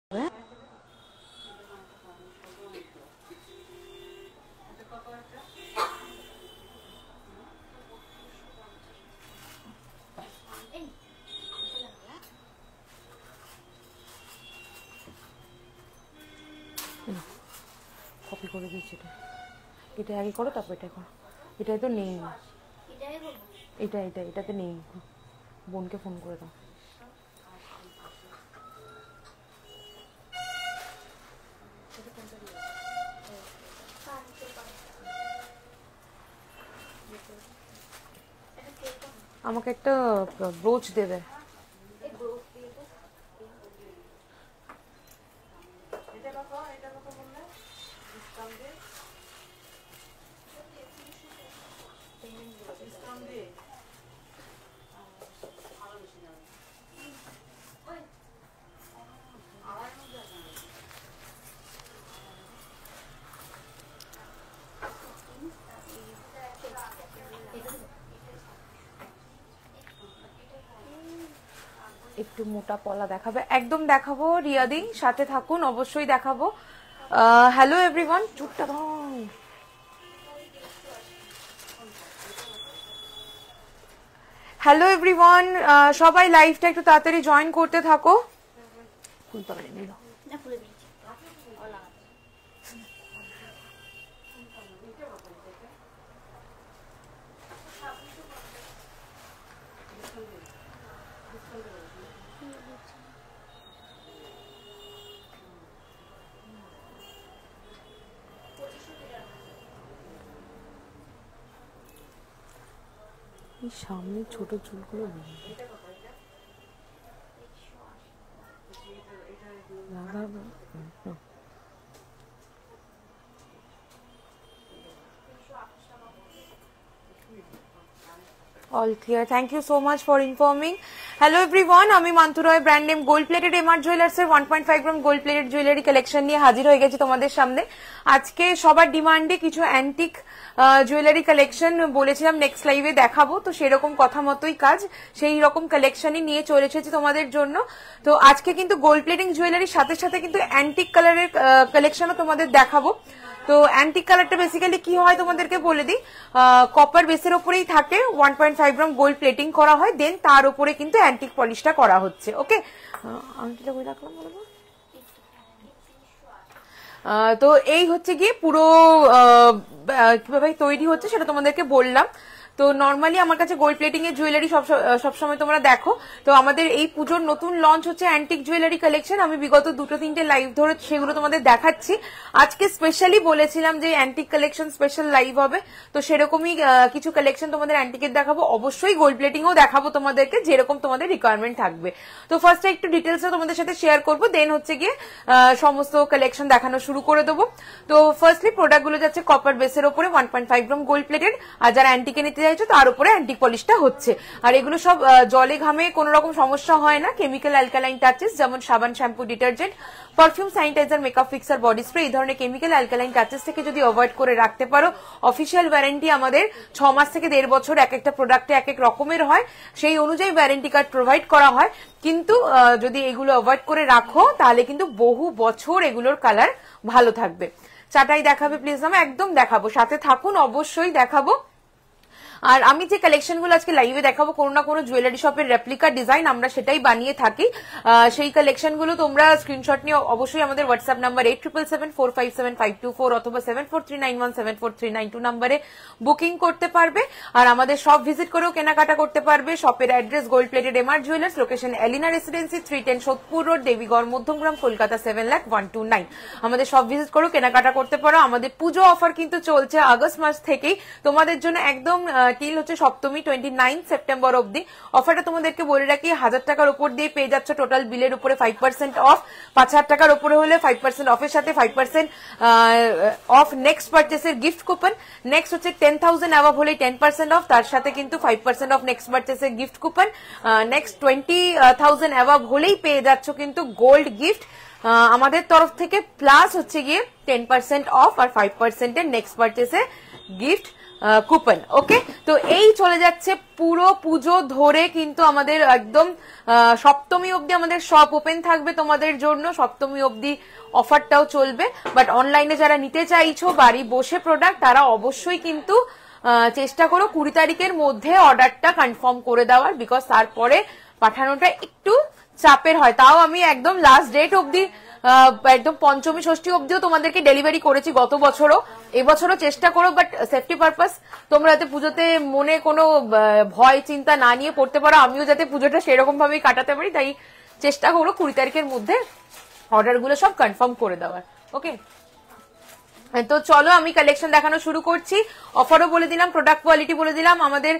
Copy করে দিচ্ছি এটা, এটা আগে করো তারপর এটা করো। এটাই তো নেই, এটাতে নেই। বোনকে ফোন করে দাও। আমাকে একটা ব্রোচ দেবে। একটু মোটা পলা দেখাবে, একদম দেখাবো রিয়াদি, সাথে থাকুন, অবশ্যই দেখাবো। হ্যালো এভরিওয়ান, চুপটা ধরো। হ্যালো এভরিওয়ান, সবাই লাইভটা একটু তাড়াতাড়ি জয়েন করতে থাকো। খুলতে পারিনি না, সামনে ছোট চুলগুলো all clear. Thank you so much for informing. Hello everyone, আমি Mantu Roy, brand name gold plated MR jewellers এর 1.5 gram gold plated jewellery collection নিয়ে হাজির হয়ে গেছি তোমাদের সামনে। আজকে সবার ডিমান্ডে কিছু অ্যান্টিক জুয়েলারি কালেকশন বলেছিলাম নেক্সট লাইভে দেখাবো, তো সেরকম কথা মতোই কাজ, সেই রকম কালেকশনই নিয়ে চলে এসেছি তোমাদের জন্য। তো আজকে কিন্তু গোল্ড প্লেটিং জুয়েলারির সাথে সাথে কিন্তু অ্যান্টিক কালারের কালেকশনও তোমাদের দেখাবো। তো অ্যান্টিক কালারটা বেসিক্যালি কি হয় তোমাদেরকে বলে দিই, কপার বেসের ওপরেই থাকে, 1.5 গ্রাম গোল্ড প্লেটিং করা হয়, দেন তার উপরে কিন্তু অ্যান্টিক পলিশটা করা হচ্ছে। ওকে, আংটিটা বই রাখলাম বলবো। তো এই হচ্ছে গিয়ে পুরো কিভাবে তৈরি হচ্ছে সেটা তোমাদেরকে বললাম। তো নর্মালি আমার কাছে গোল্ড প্লেটিং এর জুয়েলারি সবসময় তোমরা দেখো। তো আমাদের এই পুজোর নতুন লঞ্চ হচ্ছে অ্যান্টিক জুয়েলারি কালেকশন। আমি বিগত 2-3টে লাইভ ধরে সেগুলো তোমাদের দেখাচ্ছি। আজকে স্পেশালি বলেছিলাম যে অ্যান্টিক কালেকশন স্পেশাল লাইভ হবে, তো সেরকমই কিছু কালেকশন তোমাদের অ্যান্টিকের দেখাবো, অবশ্যই গোল্ড প্লেটিংও দেখাবো তোমাদেরকে, যেরকম তোমাদের রিকোয়ারমেন্ট থাকবে। তো ফার্স্টে একটু ডিটেলসে তোমাদের সাথে শেয়ার করবো, দেন হচ্ছে গিয়ে সমস্ত কালেকশন দেখানো শুরু করে দেবো। তো ফার্স্টলি প্রোডাক্টগুলো যাচ্ছে কপার বেসের ওপরে 1.5 গ্রাম গোল্ড প্লেটেড, আর যারা অ্যান্টিকে নিতে চাইছো তার উপরে অ্যান্টিক পলিশটা হচ্ছে। আর এগুলো সব জলে ঘামে কোনো রকম সমস্যা হয় না। কেমিক্যাল অ্যালকালাইন টাচেস যেমন সাবান, shampoo, detergent, perfume, sanitiser, makeup fixer, body spray, এই ধরনের কেমিক্যাল অ্যালকালাইন টাচেস থেকে যদি অ্যাভয়েড করে রাখতে পারো, অফিসিয়াল ওয়ারেন্টি আমাদের 6 মাস থেকে 1.5 বছর, এক একটা প্রোডাক্টে এক এক রকমের হয়, সেই অনুযায়ী ওয়ারেন্টি কার্ড প্রোভাইড করা হয়। কিন্তু যদি এগুলো অ্যাভয়েড করে রাখো তাহলে কিন্তু বহু বছর এগুলোর কালার ভালো থাকবে। চাটাই দেখাবে প্লিজ, আমি একদম দেখাবো, সাথে থাকুন, অবশ্যই দেখাবো। আর আমি যে কালেকশন গুলো আজকে লাইভে দেখাবো, কোনো না কোনো জুয়েলারি শপের রেপ্লিকা ডিজাইন আমরা সেটাই বানিয়ে থাকি। সেই কালেকশন গুলো তোমরা স্ক্রিনশট নিয়ে অবশ্যই আমাদের হোয়াটসঅ্যাপ নাম্বার 8777457524 অথবা 7439174392 নাম্বারে বুকিং করতে পারবে। আর আমাদের শপ ভিজিট করেও কেনাকাটা করতে পারবে। শপের address gold plated MR jewellers, location Elina residency, 310 Sodepur road, Debigarh, Madhyamgram, Kolkata 7,01,129। আমাদের শপ ভিজিট করেও কেনাকাটা করতে পারো। আমাদের পুজো অফার কিন্তু চলছে আগস্ট মাস থেকেই তোমাদের জন্য, একদম টিল হচ্ছে সপ্তমী 29 সেপ্টেম্বর অব্দি। অফারটা তোমাদেরকে বলে রাখি, 1000 টাকার উপর দিয়ে পেয়ে যাচ্ছ টোটাল বিলের উপরে 5% অফ, 5000 টাকার উপরে হলে 5% অফের সাথে 5% অফ নেক্সট পারচেসের গিফট কুপন। নেক্সট হচ্ছে 10,000 অ্যাভাব হলে 10% অফ, তার সাথে কিন্তু 5% অফ নেক্সট পারচেসের গিফট কুপন। নেক্সট 20,000 অ্যাভাব হলেই পেয়ে যাচ্ছ কিন্তু গোল্ড গিফট আমাদের তরফ থেকে, প্লাস হচ্ছে গিয়ে 10% অফ আর 5% এর নেক্সট পারচেসে গিফট কুপন। ওকে, তো এই চলে যাচ্ছে পুরো পুজো ধরে, কিন্তু আমাদের একদম সপ্তমী অবধি আমাদের শপ ওপেন থাকবে তোমাদের জন্য, সপ্তমী অবধি অফারটাও চলবে। বাট অনলাইনে যারা নিতে চাইছো বাড়ি বসে প্রোডাক্ট, তারা অবশ্যই কিন্তু চেষ্টা করো 20 তারিখের মধ্যে অর্ডারটা কনফার্ম করে দেওয়ার, বিকজ তারপরে পাঠানোটা একটু চাপের হয়। তাও আমি একদম লাস্ট ডেট অবধি, একদম পঞ্চমী ষষ্ঠী অবধিও তোমাদেরকে ডেলিভারি করেছি গত বছরও, এবছরও চেষ্টা করো। বাট সেফটি পারপাস তোমরা যাতে পুজোতে মনে কোনো ভয় চিন্তা না নিয়ে পড়তে পারো, আমিও যাতে পুজোটা সেরকম ভাবেই কাটাতে পারি, তাই চেষ্টা করো 20 তারিখের মধ্যে অর্ডার গুলো সব কনফার্ম করে দেওয়ার। ওকে, তো চলো আমি কালেকশন দেখানো শুরু করছি। অফারও বলে দিলাম, প্রোডাক্ট কোয়ালিটি বলে দিলাম। আমাদের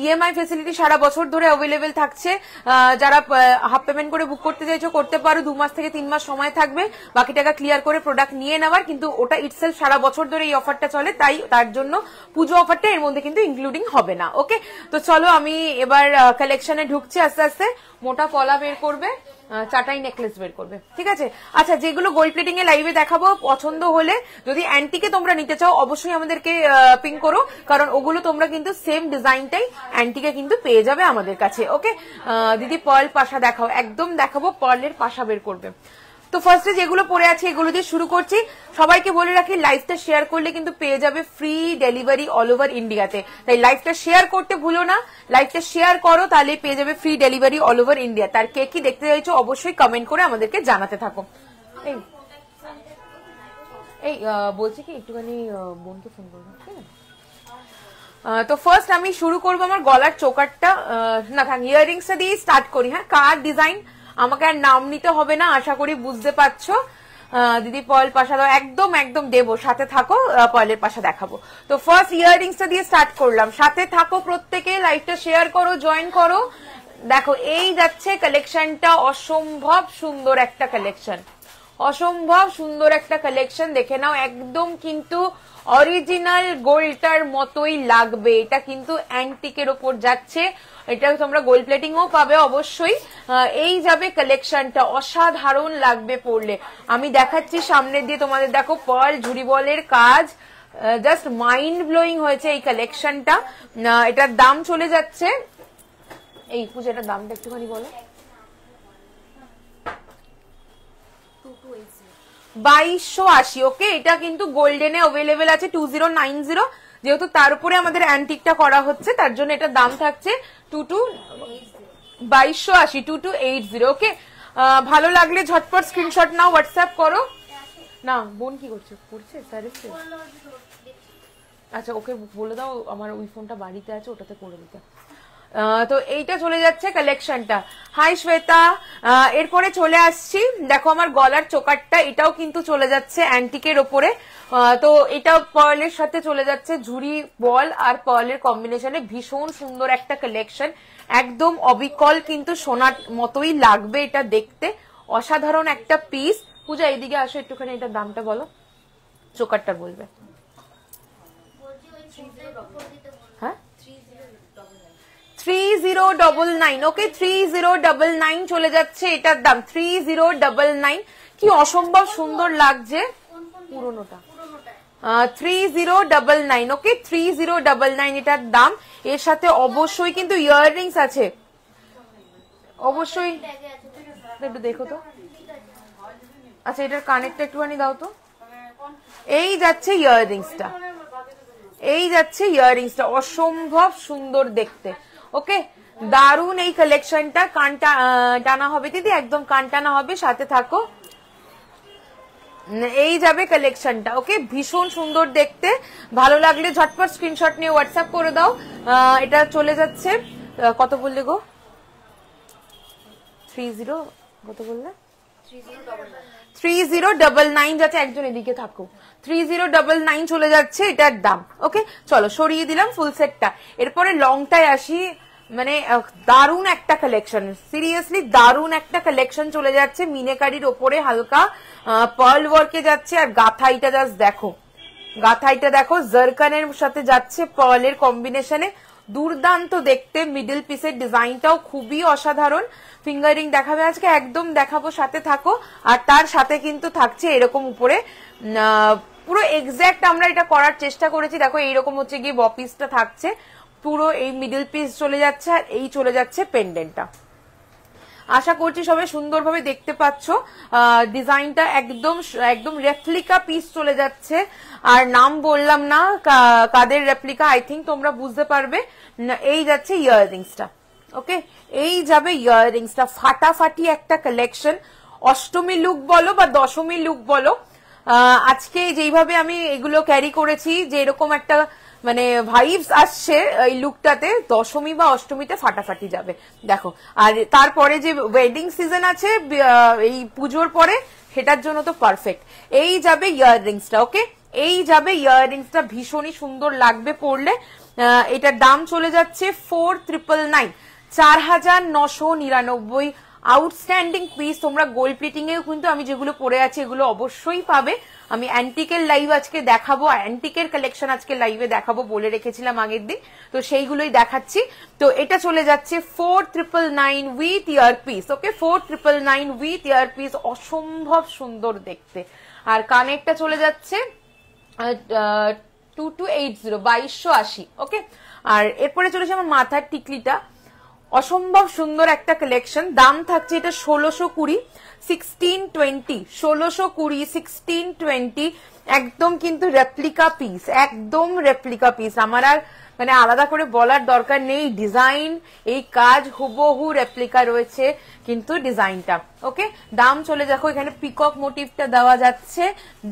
ইএমআই ফেসিলিটি সারা বছর ধরে অ্যাভেলেবেল থাকছে। যারা হাফ পেমেন্ট করে বুক করতে চাইছো করতে পারো, 2 মাস থেকে 3 মাস সময় থাকবে বাকি টাকা ক্লিয়ার করে প্রোডাক্ট নিয়ে নেওয়ার। কিন্তু ওটা ইটসেলফ সারা বছর ধরে এই অফারটা চলে, তাই তার জন্য পুজো অফারটা এর মধ্যে কিন্তু ইনক্লুডিং হবে না। ওকে, তো চলো আমি এবার কালেকশনে ঢুকছি। আস্তে আস্তে মোটা পলা বের করবে, চাটাই নেকলেস বের করবে, ঠিক আছে। আচ্ছা, যেগুলো গোল্ড প্লেটিং এ লাইভে দেখাবো, পছন্দ হলে যদি অ্যান্টিকে তোমরা নিতে চাও অবশ্যই আমাদেরকে পিং করো, কারণ ওগুলো তোমরা কিন্তু সেম ডিজাইনটাই অ্যান্টিকে কিন্তু পেয়ে যাবে আমাদের কাছে। ওকে, দিদি পার্ল পাশা দেখাও, একদম দেখাবো, পার্লের পাশা বের করবে। তো ফার্স্টে যেগুলো পরে আছে এগুলো দিয়ে শুরু করছি। সবাইকে বলে রাখি, লাইভটা শেয়ার করলে কিন্তু পেয়ে যাবে ফ্রি ডেলিভারি অল ওভার ইন্ডিয়াতে, তাই লাইভটা শেয়ার করতে ভুলো না। লাইভটা শেয়ার করো, তাহলে পেয়ে যাবে free delivery all over India. তার কে কি দেখতে চাইছো অবশ্যই কমেন্ট করে আমাদেরকে জানাতে থাকো। এই বলছি কি একটুখানি বোনকে ফোন করবো, ঠিক আছে। তো ফার্স্ট আমি শুরু করবো আমার গলার চোকারটা, না থাক, ইয়াররিংসটা দিয়ে স্টার্ট করি। হ্যাঁ, কার ডিজাইন আমাকে আর নাম নিতে হবে না, আশা করি বুঝতে পারছো। দিদি পার্ল পাশা দাও, একদম একদম দেবো, সাথে থাকো, পার্লের পাশা দেখাবো। তো ফার্স্ট ইয়াররিংসটা দিয়ে স্টার্ট করলাম, সাথে থাকো প্রত্যেকে, লাইভটা শেয়ার করো, জয়েন করো। দেখো এই যাচ্ছে কালেকশনটা, অসম্ভব সুন্দর একটা কালেকশন, অসম্ভব সুন্দর একটা কালেকশন, দেখে নাও। একদম কিন্তু অরিজিনাল গোল্ডটার মতোই লাগবে, এটা কিন্তু অ্যান্টিকের ওপর যাচ্ছে, এটা তোমরা গোল্ড প্লেটিংও পাবে অবশ্যই। এই যাবে কালেকশনটা, অসাধারণ লাগবে পরলে। আমি দেখাচ্ছি সামনে দিয়ে তোমাদের, দেখো পার্ল ঝুরি বলের কাজ, জাস্ট মাইন্ড ব্লোয়িং হয়েছে এই কালেকশনটা। এটার দাম চলে যাচ্ছে, এই পূজাটার দামটা একটুখানি বলো, 2280। ওকে, এটা কিন্তু গোল্ডেনে অ্যাভেলেবেল আছে 2090, যেহেতু তার উপরে আমাদের অ্যান্টিকটা করা হচ্ছে তার জন্য এটার দাম থাকছে 2280, 2280। ওকে, ভালো লাগলে ঝটপট স্ক্রিনশট নাও, হোয়াটসঅ্যাপ করো। না বোন কি করছে, করছে স্যার এসছে, আচ্ছা ওকে বলে দাও আমার ওই ফোনটা বাড়িতে আছে, ওটাতে করে দিতে। তো এইটা চলে যাচ্ছে কালেকশনটা। হাই শ্বেতা, এরপরে চলে আসছি, দেখো আমার গলার চোকারটা, এটাও কিন্তু চলে যাচ্ছে অ্যান্টিকের ওপরে। তো এটা পার্লের সাথে চলে যাচ্ছে ঝুরি বল আর পার্লের কম্বিনেশনে, ভীষণ সুন্দর একটা কালেকশন, একদম অবিকল কিন্তু সোনার মতোই লাগবে এটা দেখতে, অসাধারণ একটা পিস। পূজা এদিকে আসো একটুখানি, এটার দামটা বলো, চোকারটা বলবে। হ্যাঁ, 3099। ওকে, 3099 চলে যাচ্ছে এটার দাম, 3099। কি অসম্ভব সুন্দর লাগছে পুরোনোটা, 3099। ওকে, 3099 এটার দাম। এর সাথে অবশ্যই কিন্তু ইয়াররিংস আছে, অবশ্যই একটু দেখো তো। আচ্ছা, এটার কানেরটা একটুখানি দাও তো। এই যাচ্ছে ইয়াররিংসটা, এই যাচ্ছে ইয়াররিংসটা, অসম্ভব সুন্দর দেখতে। ওকে, দারুন এই কালেকশনটা, কান টানা হবে দিদি, একদম কান টানা হবে, সাথে থাকো। এই যাবে কালেকশনটা। ওকে, ভীষণ সুন্দর দেখতে, ভালো লাগলে ঝটপট স্ক্রিনশট নিয়ে হোয়াটসঅ্যাপ করে দাও। এটা চলে যাচ্ছে, কত বললে গো, 30 কত বললে, 3099 যাচ্ছে, একজন এদিকে থাকো, 3099 চলে যাচ্ছে এটার দাম। ওকে, চলো সরিয়ে দিলাম ফুল সেটটা। এরপরে লংটায় আসি, মানে দারুন একটা কালেকশন, সিরিয়াসলি দারুন একটা কালেকশন চলে যাচ্ছে, মিনেকারির ওপরে হালকা পার্ল ওয়ার্কে যাচ্ছে, আর গাথাইটা জাস্ট দেখো, গাথাইটা দেখো, জারকানের সাথে যাচ্ছে পার্লের কম্বিনেশনে, দুর্দান্ত দেখতে। মিডল পিসের ডিজাইনটাও খুবই অসাধারণ। ফিঙ্গারিং দেখাবে আজকে, একদম দেখাবো, সাথে থাকো। আর তার সাথে কিন্তু থাকছে এরকম উপরে পুরো এক্স্যাক্ট আমরা এটা করার চেষ্টা করেছি। দেখো এইরকম হচ্ছে গিয়ে বপিসটা থাকছে, পুরো এই মিডল পিস চলে যাচ্ছে আর এই চলে যাচ্ছে পেন্ডেন্টটা। আশা করছি সবাই সুন্দরভাবে দেখতে পাচ্ছ। ডিজাইনটা একদম একদম রেপ্লিকা পিস চলে যাচ্ছে। আর নাম বললাম না কাদের রেপ্লিকা, আই থিঙ্ক তোমরা বুঝতে পারবে। এই যাচ্ছে ইয়াররিংসটা, ওকে, এই যাবে ইয়াররিংসটা, ফাটাফাটি একটা কালেকশন। অষ্টমী লুক বলো বা দশমী লুক বলো, আজকে যেইভাবে আমি এগুলো ক্যারি করেছি, যে এরকম একটা মানে ভাইবস আসছে এই লুকটাতে, দশমী বা অষ্টমীতে ফাটাফাটি যাবে। দেখো, আর তারপরে যে ওয়েডিং সিজন আছে এই পুজোর পরে, সেটার জন্য তো পারফেক্ট। এই যাবে ইয়াররিংসটা, ওকে, এই যাবে ইয়াররিংসটা, ভীষণই সুন্দর লাগবে পরলে। এটার দাম চলে যাচ্ছে 4999, 4999। Outstanding piece. তোমরা গোল্ড প্লেটিং এও কিন্তু আমি যেগুলো পরে আছি এগুলো অবশ্যই পাবে। আমি অ্যান্টিকের লাইভ আজকে দেখাবো, অ্যান্টিকের কালেকশন আজকে লাইভে দেখাবো বলে রেখেছিলাম আগের দিন, তো সেইগুলোই দেখাচ্ছি। তো এটা চলে যাচ্ছে 4999 with ear piece, okay, 4999 with ear piece, অসম্ভব সুন্দর দেখতে। আর কানেরটা চলে যাচ্ছে 2280, 2280, ওকে। আর এরপরে চলেছে আমার মাথার টিকলিটা, অসম্ভব সুন্দর একটা কালেকশন। দাম থাকছে এটা 1620, 1620, 1620, 1620। একদম কিন্তু রেপ্লিকা পিস, একদম রেপ্লিকা পিস। আমার আর মানে আলাদা করে বলার দরকার নেই, ডিজাইন এই কাজ হুবহু রেপ্লিকা রয়েছে কিন্তু ডিজাইনটা, ওকে। দাম চলে দেখো, এখানে পিকক মোটিভটা দেওয়া যাচ্ছে,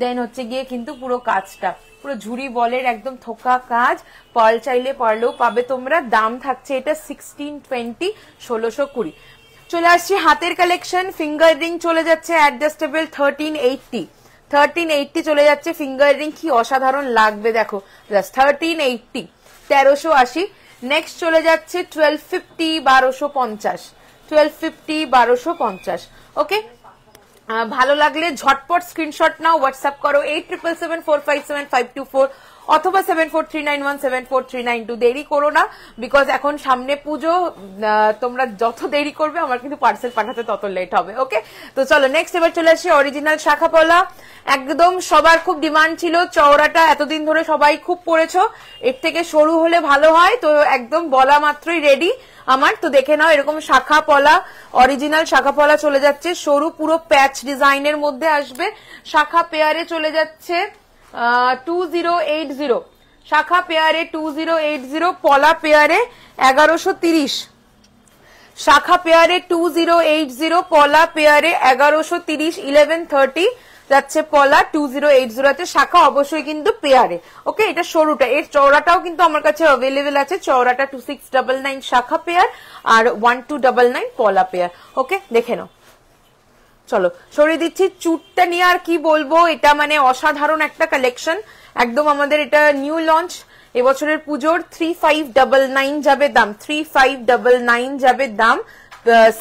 দেন হচ্ছে গিয়ে কিন্তু পুরো কাজটা পুরো ঝুড়ি বলের একদম থোকা কাজ। পার্ল চাইলে পার্লও পাবে তোমরা। দাম থাকছে এটা 1620, 1620। চলে আসছি হাতের কালেকশন। ফিঙ্গার রিং চলে যাচ্ছে অ্যাডজাস্টেবল 1380, 1380 চলে যাচ্ছে ফিঙ্গার রিং। কি অসাধারণ লাগবে দেখো, 1380, 1380। নেক্সট চলে যাচ্ছে 1250, 1250, 1250, 1250, ওকে। ভালো লাগলে ঝটপট স্ক্রিনশট নাও, হোয়াটসঅ্যাপ করো 8777457524 অথবা 7439174392। দেরি করো না, বিকজ এখন সামনে পুজো, তোমরা যত দেরি করবে আমার কিন্তু পার্সেল পাঠাতে তত লেট হবে, ওকে। তো চলো নেক্সট এবার চলে আসি অরিজিনাল শাখা পলা। একদম সবার খুব ডিমান্ড ছিল, চওড়াটা এতদিন ধরে সবাই খুব পরেছো, এর থেকে সরু হলে ভালো হয়, তো একদম বলা মাত্রই রেডি আমার। তো দেখে নাও, এরকম শাখা পলা, অরিজিনাল শাখা পলা চলে যাচ্ছে, সরু পুরো প্যাচ ডিজাইনের মধ্যে আসবে। শাখা পেয়ারে চলে যাচ্ছে 2080, শাখা পেয়ারে 2080, পলা পেয়ারে 1130, শাখা পেয়ারে 2080, পলা পেয়ারে 1130, 1130 যাচ্ছে পলা 2080 আছে। শাখা অবশ্যই কিন্তু পেয়ারে, ওকে। এটা সরুটা, এর চওড়াটাও কিন্তু আমার কাছে অ্যাভেলেবেল আছে। চওড়াটা 2699 শাখা পেয়ার আর 1299 পলা পেয়ার, ওকে। দেখে নাও, চলো সরিয়ে দিচ্ছি। চুটটা নিয়ে আর কি বলবো, এটা মানে অসাধারণ একটা কালেকশন, একদম আমাদের এটা নিউ লঞ্চ এবছরের পুজোর। 3599 যাবে দাম, 3599 যাবে দাম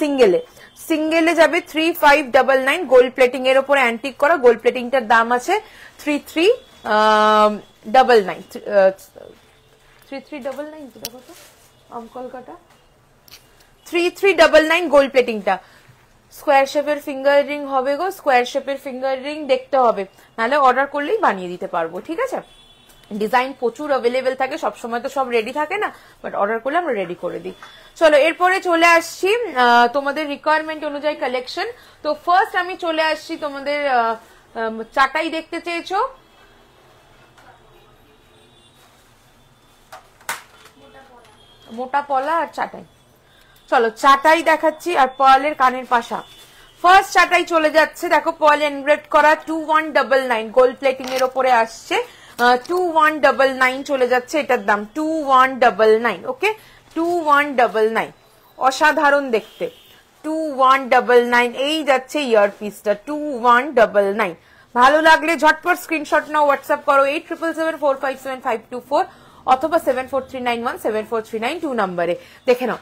সিঙ্গেলে, সিঙ্গেলে যাবে 3599। গোল্ড প্লেটিং এর উপরে অ্যান্টিক করা, গোল্ড প্লেটিংটার দাম আছে 3399, 3399 দেখো তো কলকাতা, 3399 গোল্ড প্লেটিংটা। স্কোয়ার শেপের ফিঙ্গার রিং হবে গো, স্কোয়ার শেপের ফিঙ্গার রিং দেখতে হবে, নাহলে অর্ডার করলেই বানিয়ে দিতে পারবো, ঠিক আছে। ডিজাইন প্রচুর অ্যাভেলেবেল থাকে, সবসময় তো সব রেডি থাকে না, বাট অর্ডার করলে আমরা রেডি করে দিই। চলো এরপরে চলে আসছি তোমাদের রিকোয়ারমেন্ট অনুযায়ী কালেকশন। তো ফার্স্ট আমি চলে আসছি তোমাদের চাটাই দেখতে চেয়েছো, মোটা পলা আর চাটাই। চলো চাটাই দেখাচ্ছি আর পার্লের কানের পাশা। ফার্স্ট চাটাই চলে যাচ্ছে, দেখো পার্ল এনগ্রেভড করা 2199 গোল্ড প্লেটিং এর ওপরে আসছে, 2199 চলে যাচ্ছে এটার দাম 2199, ওকে, 2199। অসাধারণ দেখতে, 2199। এই যাচ্ছে ইয়ার পিসটা 2199। ভালো লাগলে ঝটপট স্ক্রিনশট নাও, হোয়াটসঅ্যাপ করো 8777457524 অথবা 7439174392 নম্বরে। দেখে নাও,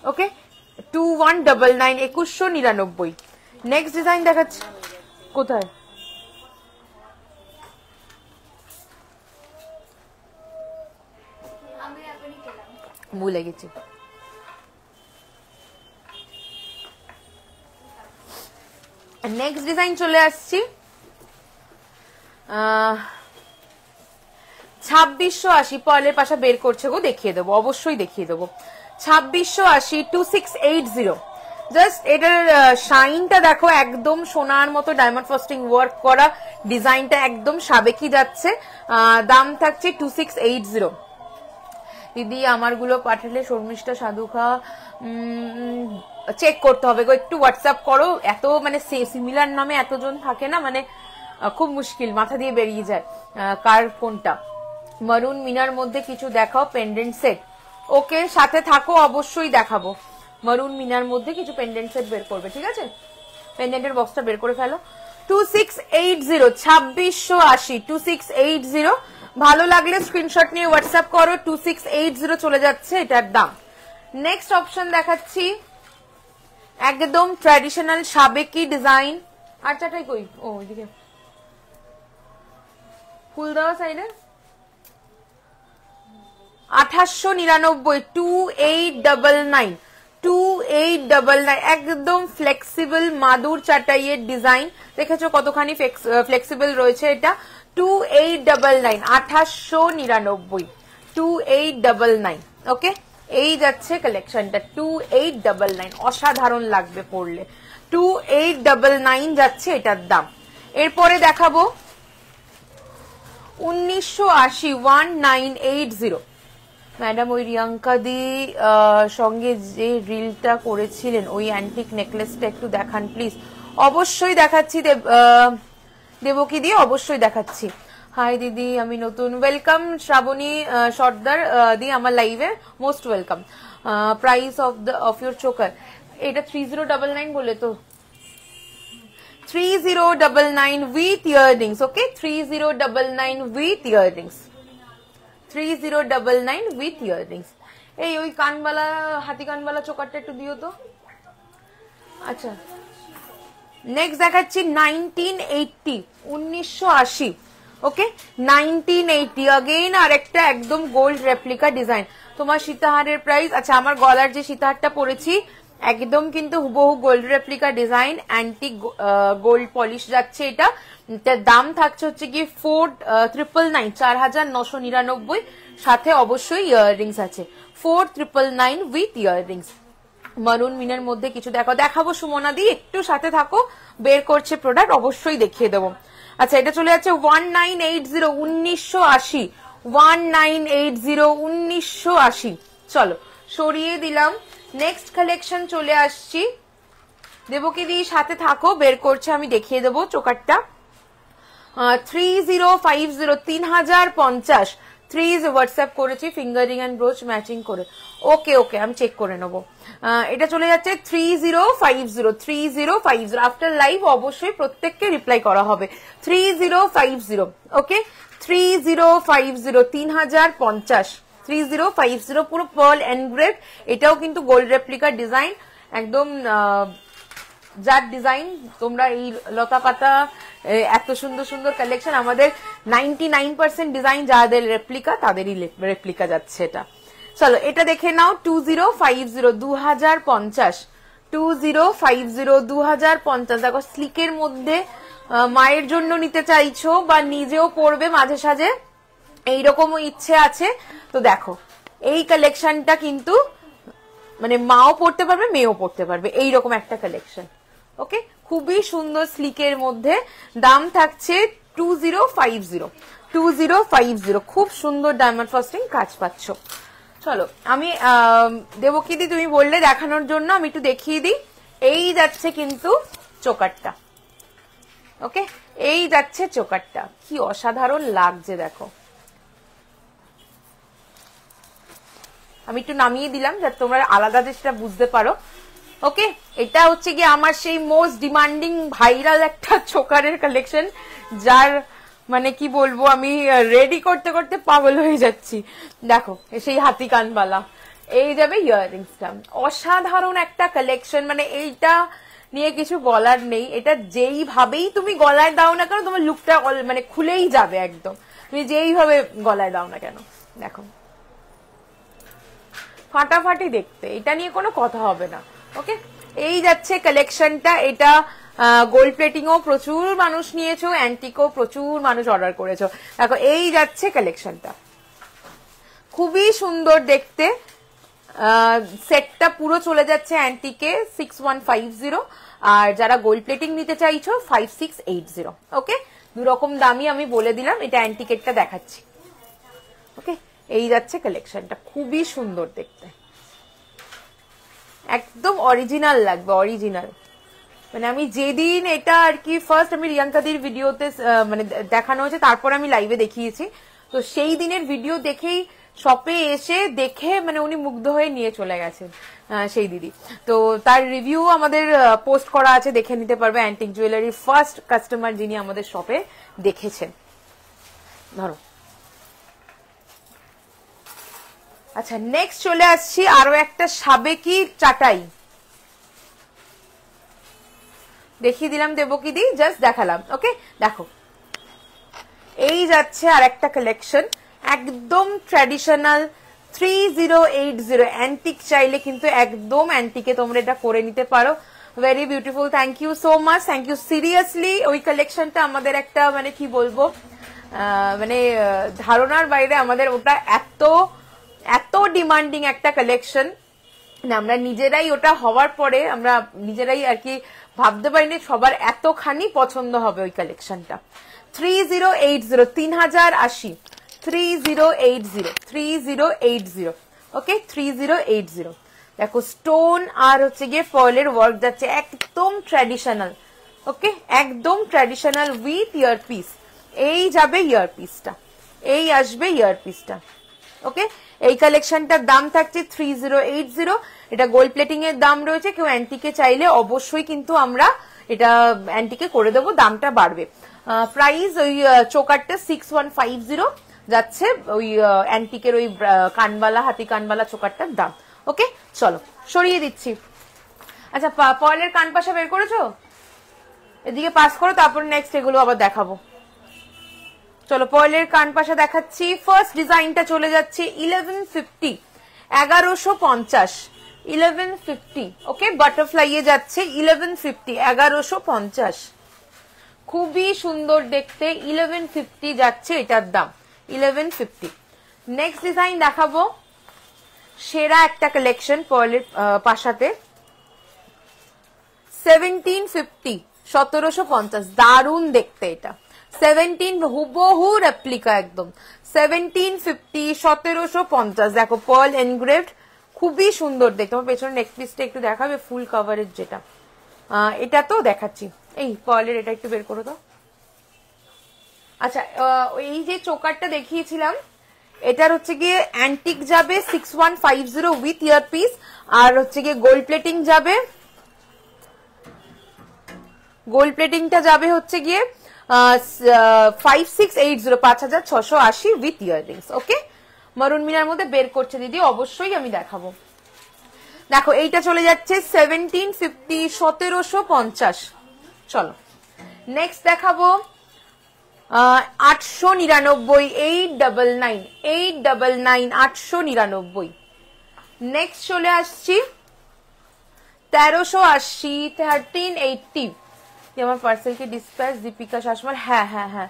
ওকে, 2199, 2199। নেক্সট ডিজাইন দেখাচ্ছি, কোথায় ভুলে গেছি। নেক্সট ডিজাইন চলে আসছি, 2680 পার্লের পাশা বের করছে গো, দেখিয়ে দেবো, অবশ্যই দেখিয়ে দেবো। 2680 2680। জাস্ট এটার শাইনটা দেখো, একদম সোনার মতো ডায়মন্ড ফ্রস্টিং ওয়ার্ক করা, ডিজাইনটা একদম সাবেকি যাচ্ছে। দাম থাকছে 2680। দিদি আমারগুলো পাঠালে শর্মিষ্ঠা সাধুখা চেক করতে হবে গো, একটু হোয়াটসঅ্যাপ করো। এত মানে সিমিলার নামে এতজন থাকে না, মানে খুব মুশকিল, মাথা দিয়ে বেরিয়ে যায় কার কোনটা। মারুন মিনার মধ্যে কিছু দেখাও, পেন্ডেন্ট সেট। ওকে, সাথে থাকো, অবশ্যই দেখাবো। মারুন মিনার মধ্যে কিছু পেন্ডেন্ট সেট বের করবে, ঠিক আছে? পেন্ডেন্টের বক্সটা বের করে ফেলো। 2680, 2680, 2680। ভালো লাগলে স্ক্রিনশট নিয়ে হোয়াটসঅ্যাপ করো। 2680 চলে যাচ্ছে এটার দাম। নেক্সট অপশন দেখাচ্ছি, একদম ট্র্যাডিশনাল সাবেকি ডিজাইন। আর চাটাই কই, ও ওইদিকে ফুল দেওয়া সাইডে। 2899, 2899, 2899। একদম ফ্লেক্সিবল মাদুর চাটাইয়ের ডিজাইন, দেখেছো কতখানি ফ্লেক্সিবল রয়েছে এটা। 2899, 2899, 2899। ওকে, এই যাচ্ছে কালেকশনটা 2899। অসাধারণ লাগবে পরলে। 2899 যাচ্ছে এটার দাম। এরপরে দেখাবো 1980, 1980। ম্যাডাম ওই রিয়াঙ্কা দি সঙ্গে যে রিলটা করেছিলেন ওই অ্যান্টিক নেকলেসটা একটু দেখান প্লিজ। অবশ্যই দেখাচ্ছি দেবকী দি, অবশ্যই দেখাচ্ছি। হাই দিদি, আমি নতুন। ওয়েলকাম শ্রাবণী সর্দার দি আমার লাইভে, most welcome. Price of your choker, এটা 3099 বলে তো, 3099 with earrings. Okay, 3099 with earrings, 3099 with earrings. এই ওই কানবালা, হাতি কানবালা চোকারটা একটু দিও তো। আচ্ছা, নেক্সট দেখাচ্ছি 1980, 1980। ওকে, 1980 अगेन আর একটা একদম গোল্ড রেপ্লিকা ডিজাইন। তোমার সীতাহারের প্রাইস, আচ্ছা আমার গলার যে সীতাহারটা পরেছি একদম কিন্তু হুবহু gold replica design, antique gold polish যাচ্ছে এটা। এটার দাম থাকছে হচ্ছে কি 4999, 4999। সাথে অবশ্যই ইয়াররিংস আছে। 4999 উইথ ইয়াররিংস। মারুন মিনের মধ্যে কিছু দেখাবো সুমনা দি, একটু সাথে থাকো, বের করছে প্রোডাক্ট, অবশ্যই দেখিয়ে দেবো। আচ্ছা, এটা চলে যাচ্ছে 1980, 1980, 1980, 1980। চলো সরিয়ে দিলাম। নেক্সট কালেকশন চলে আসছি। দেবকী দি সাথে থাকো, বের করছে, আমি দেখিয়ে দেবো চোকারটা। 3050, 3050। 3 হোয়াটসঅ্যাপ করেছি, ফিঙ্গারিং এন্ড ব্রোচ ম্যাচিং করে। ওকে ওকে, আমি চেক করে নেবো। এটা চলে যাচ্ছে 3050, 3050। আফটার লাইভ অবশ্যই প্রত্যেককে রিপ্লাই করা হবে। 3050। ওকে, 3050, 3050, 3050। পুরো পার্ল এনগ্রেভ, এটাও কিন্তু গোল্ড রেপ্লিকা ডিজাইন, একদম যার ডিজাইন তোমরা এই লতা পাতা, এত সুন্দর সুন্দর কালেকশন, আমাদের 99% ডিজাইন যাদের রেপ্লিকা তাদেরই রেপ্লিকা যাচ্ছে এটা। চলো এটা দেখে নাও। 2050, 2050, 2050, 2050। দেখো স্লিকের মধ্যে মায়ের জন্য নিতে চাইছো বা নিজেও পরবে মাঝে সাঝে, এইরকমও ইচ্ছে আছে তো দেখো এই কালেকশনটা কিন্তু মানে মাও পড়তে পারবে, মেয়েও পড়তে পারবে, এইরকম একটা কালেকশন। ওকে, খুবই সুন্দর স্লিকের মধ্যে। দাম থাকছে 2050, 2050। খুব সুন্দর ডায়মন্ড ফ্রস্টিং কাজ পাচ্ছ। চলো আমি দেবকীদি তুমি বললে দেখানোর জন্য, আমি একটু দেখিয়ে দিই। এই যাচ্ছে কিন্তু চোকারটা। ওকে, এই যাচ্ছে চোকারটা, কি অসাধারণ লাগছে দেখো। আমি একটু নামিয়ে দিলাম যাতে তোমরা আলাদা জিনিসটা বুঝতে পারো। ওকে, এটা হচ্ছে কি আমার সেই মোস্ট ডিমান্ডিং ভাইরাল একটা চোকারের কালেকশন, যার মানে কি বলবো, আমি রেডি করতে করতে পাগল হয়ে যাচ্ছি। দেখো সেই হাতি কানবালা, এই যাবে ইয়াররিংসটা। অসাধারণ একটা কালেকশন, মানে এইটা নিয়ে কিছু বলার নেই। এটা যেইভাবেই তুমি গলায় দাও না কেন, তোমার লুকটা মানে খুলেই যাবে একদম, তুমি যেইভাবে গলায় দাও না কেন। দেখো ফাটাফাটি দেখতে, এটা নিয়ে কোনো কথা হবে না। ওকে, এই যাচ্ছে কালেকশনটা। এটা গোল্ড প্লেটিংও প্রচুর মানুষ নিয়েছো, অ্যান্টিকও প্রচুর মানুষ অর্ডার করেছো। দেখো এই যাচ্ছে কালেকশনটা, খুবই সুন্দর দেখতে। সেটটা পুরো চলে যাচ্ছে অ্যান্টিকে 6150, আর যারা গোল্ড প্লেটিং নিতে চাইছো 5680। ওকে, দুরকম দামই আমি বলে দিলাম, এটা অ্যান্টিকেটটা দেখাচ্ছি। ওকে, এই যাচ্ছে কালেকশনটা, খুবই সুন্দর দেখতে, একদম অরিজিনাল লাগবে, অরিজিনাল। মানে আমি যেদিন এটা আর কি ফার্স্ট আমি রিয়াঙ্কাদির ভিডিওতে মানে দেখানো হয়েছে, তারপর আমি লাইভে দেখিয়েছি, তো সেই দিনের ভিডিও দেখেই শপে এসে দেখে মানে উনি মুগ্ধ হয়ে নিয়ে চলে গেছেন সেই দিদি। তো তার রিভিউ আমাদের পোস্ট করা আছে, দেখে নিতে পারবে। অ্যান্টিক জুয়েলারির ফার্স্ট কাস্টমার যিনি আমাদের শপে দেখেছেন। ধরো, আচ্ছা নেক্সট চলে আসছি আরো একটা সাবেকি চাটাই দেখিয়ে দিলাম, দেবকিদি জাস্ট দেখালাম। ওকে, দেখো এই যাচ্ছে আর একটা কালেকশন, একদম ট্র্যাডিশনাল 3080 অ্যান্টিক চাইলে কিন্তু একদম অ্যান্টিকে তোমরা এটা করে নিতে পারো। Very beautiful, thank you so much, thank you seriously. ওই কালেকশনটা আমাদের একটা মানে কি বলবো, মানে ধারণার বাইরে আমাদের ওটা এত এত ডিমান্ডিং একটা কালেকশন, আমরা নিজেরাই ওটা হওয়ার পরে আমরা নিজেরাই আর কি ভাবতে পারিনি সবার এতখানি পছন্দ হবে ওই কালেকশনটা। 3080 3080 3080 ওকে 3080। দেখো স্টোন আর হচ্ছে গিয়ে ফয়েলের ওয়ার্ক যাচ্ছে, একদম ট্র্যাডিশনাল। ওকে, একদম ট্র্যাডিশনাল উইথ ইয়ারপিস। এই যাবে ইয়ারপিসটা, এই আসবে ইয়ারপিসটা। ওকে, এই কালেকশনটার দাম থাকছে 3080। এটা গোল্ড প্লেটিং এর দাম রয়েছে, কেউ অ্যান্টিকে চাইলে অবশ্যই কিন্তু আমরা এটা অ্যান্টিকে করে দেবো, দামটা বাড়বে। প্রাইস ওই চোকারটা 6150 যাচ্ছে, ওই অ্যান্টিকের ওই কানবালা হাতি কানবালা চোকারটার দাম। ওকে, চলো সরিয়ে দিচ্ছি। আচ্ছা পয়েলের কান পাশা বের করেছো, এদিকে পাস করো, তারপর নেক্সট এগুলো আবার দেখাবো। চলো পয়েলের কান পাশা দেখাচ্ছি। ফার্স্ট ডিজাইনটা চলে যাচ্ছে 1150 1150 1150। ওকে, বাটারফ্লাই এ যাচ্ছে 1150 1150, খুবই সুন্দর দেখতে। 1150 যাচ্ছে এটার দাম 1150। নেক্সট ডিজাইন দেখাবো, সেরা একটা কালেকশন পয়েলের পাশাতে 1750 1750, দারুণ দেখতে এটা। 17 হুবহু রেপ্লিকা একদম 1750 1750। দেখো পার্ল এনগ্রেভড, খুবই সুন্দর দেখতে। আমার পেছনে নেক পিসটা একটু দেখাবে, ফুল কভারের যেটা, এটা তো দেখাচ্ছি। এই পার্লের এটা একটু বের করো তো। আচ্ছা এই যে চোকারটা দেখিয়েছিলাম, এটার হচ্ছে গিয়ে অ্যান্টিক যাবে 6150 উইথ ইয়ারপিস, আর হচ্ছে গিয়ে গোল্ড প্লেটিং যাবে, গোল্ড প্লেটিংটা যাবে হচ্ছে গিয়ে 5680 5680 উইথ ইয়াররিংস। ওকে, মারুন মিনার মধ্যে বের করছে দিদি, অবশ্যই আমি দেখাবো। দেখো এইটা চলে যাচ্ছে 1750 1750। চলো নেক্সট দেখাবো 899 899 899 899। নেক্সট চলে আসছি 1380 1380। আমার পার্সেল কি ডিসপ্যাচ দীপিকা শাসমল, হ্যাঁ হ্যাঁ হ্যাঁ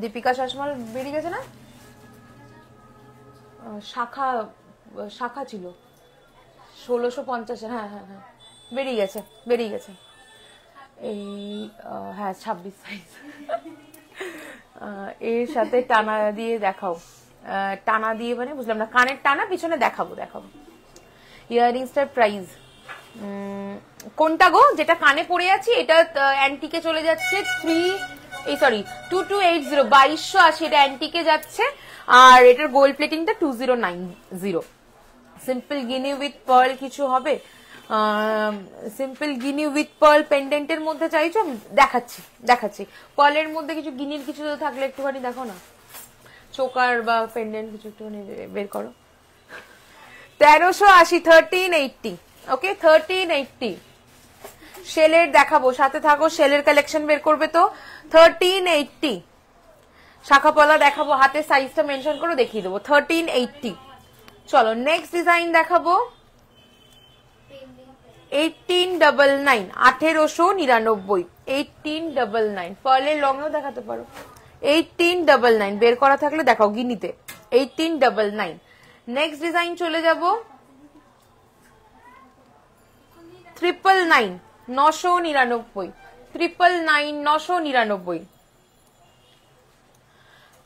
দীপিকা শাসমল বেরিয়ে গেছে না, শাখা শাখা ছিল 1650। হ্যাঁ হ্যাঁ হ্যাঁ বেরিয়ে গেছে বেরিয়ে গেছে। এই হ্যাঁ 26 সাইজ। এর সাথে টানা দিয়ে দেখাও, টানা দিয়ে মানে বুঝলাম না, কানের টানা পিছনে দেখাবো দেখাবো। ইয়াররিংসটার প্রাইস কোনটা গো, যেটা কানে পড়ে আছি এটা অ্যান্টিকে চলে যাচ্ছে 2280 2280, এটা অ্যান্টিকে যাচ্ছে। আর এটার গোল্ড প্লেটিংটা 2090। সিম্পল গিনি উইথ পার্ল কিছু হবে, সিম্পল গিনি উইথ পার্ল পেন্ডেন্টের মধ্যে চাইছো, দেখাচ্ছি দেখাচ্ছি। পার্লের মধ্যে কিছু গিনির কিছু থাকলে একটুখানি দেখো না, চোকার বা পেন্ডেন্ট কিছু একটুখানি বের করো। 1380 1380। ওকে 1380। শেলের দেখাবো, সাথে থাকো, শেলের কালেকশন বের করবে তো 1380। শাখা পলা দেখাবো, হাতে সাইজটা মেনশন করে দেখিয়ে দেবো 1380। চলো নেক্সট ডিজাইন দেখাবো, 1899 1899 1899 পার্লের লংও দেখাতে পারো 1899 বের করা থাকলে দেখাও গিনিতে 1899 নেক্সট ডিজাইন চলে যাব 999 999 999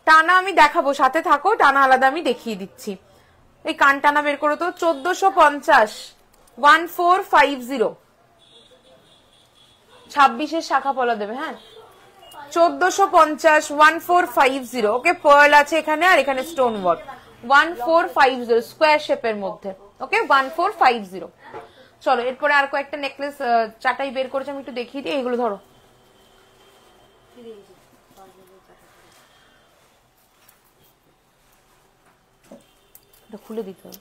টানা আমি দেখাবো সাথে থাকো টানা আলাদা আমি দেখিয়ে দিচ্ছি এই কান টানা বের করো তো 1450 1450 26 শাখা পলা দেবে হ্যাঁ 1450 1450 ওকে পার্ল আছে এখানে আর এখানে স্টোন ওয়ার্ক 1450 স্কোয়ার শেপের মধ্যে ওকে 1450 চলো এরপরে আর কয়েকটা নেকলেস চাটাই বের করেছে আমি একটু দেখিয়ে দিই এইগুলো ধরো খুলে দিতে হবে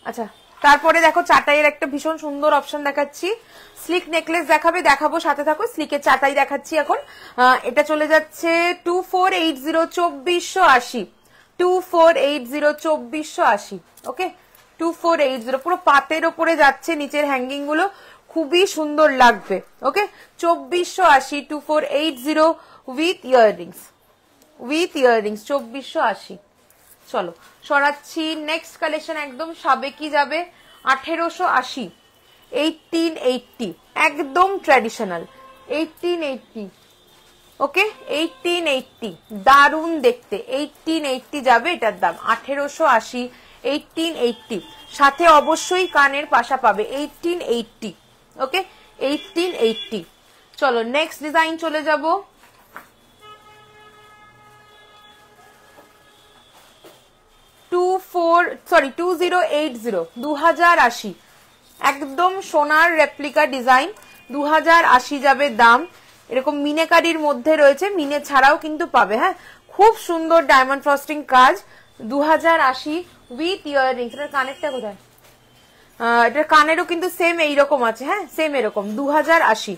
আচ্ছা তারপরে দেখো চাটাইয়ের একটা ভীষণ সুন্দর অপশন দেখাচ্ছি স্লিক নেকলেস দেখাবো সাথে থাকো স্লিকের চাটাই দেখাচ্ছি এখন এটা চলে যাচ্ছে 2480 2480 ওকে 2480 পুরো পাতের ওপরে যাচ্ছে নিচের হ্যাঙ্গিং গুলো খুবই সুন্দর লাগবে ওকে 2480 2480 উইথ ইয়াররিংস 2480 চলো সরাচ্ছি নেক্সট কালেকশন একদম সাবেকি যাবে 1880 1880 একদম ট্র্যাডিশনাল 1880 ওকে 1880 দারুণ দেখতে 1880 যাবে এটার দাম 1880 1880 সাথে অবশ্যই কানের পাশা পাবে 1880 ওকে 1880 চলো নেক্সট ডিজাইন চলে যাব 2080 একদম সোনার রেপ্লিকা ডিজাইন 2080 যাবে দাম এরকম মিনেকারির মধ্যে রয়েছে মিনে ছাড়াও কিন্তু পাবে হ্যাঁ খুব সুন্দর ডায়মন্ড ফ্রস্টিং কাজ 2080 উইথ ইয়াররিংস এটার কানেরটা কোথায় এটার কানেরও কিন্তু সেম এইরকম আছে হ্যাঁ সেম এরকম 2080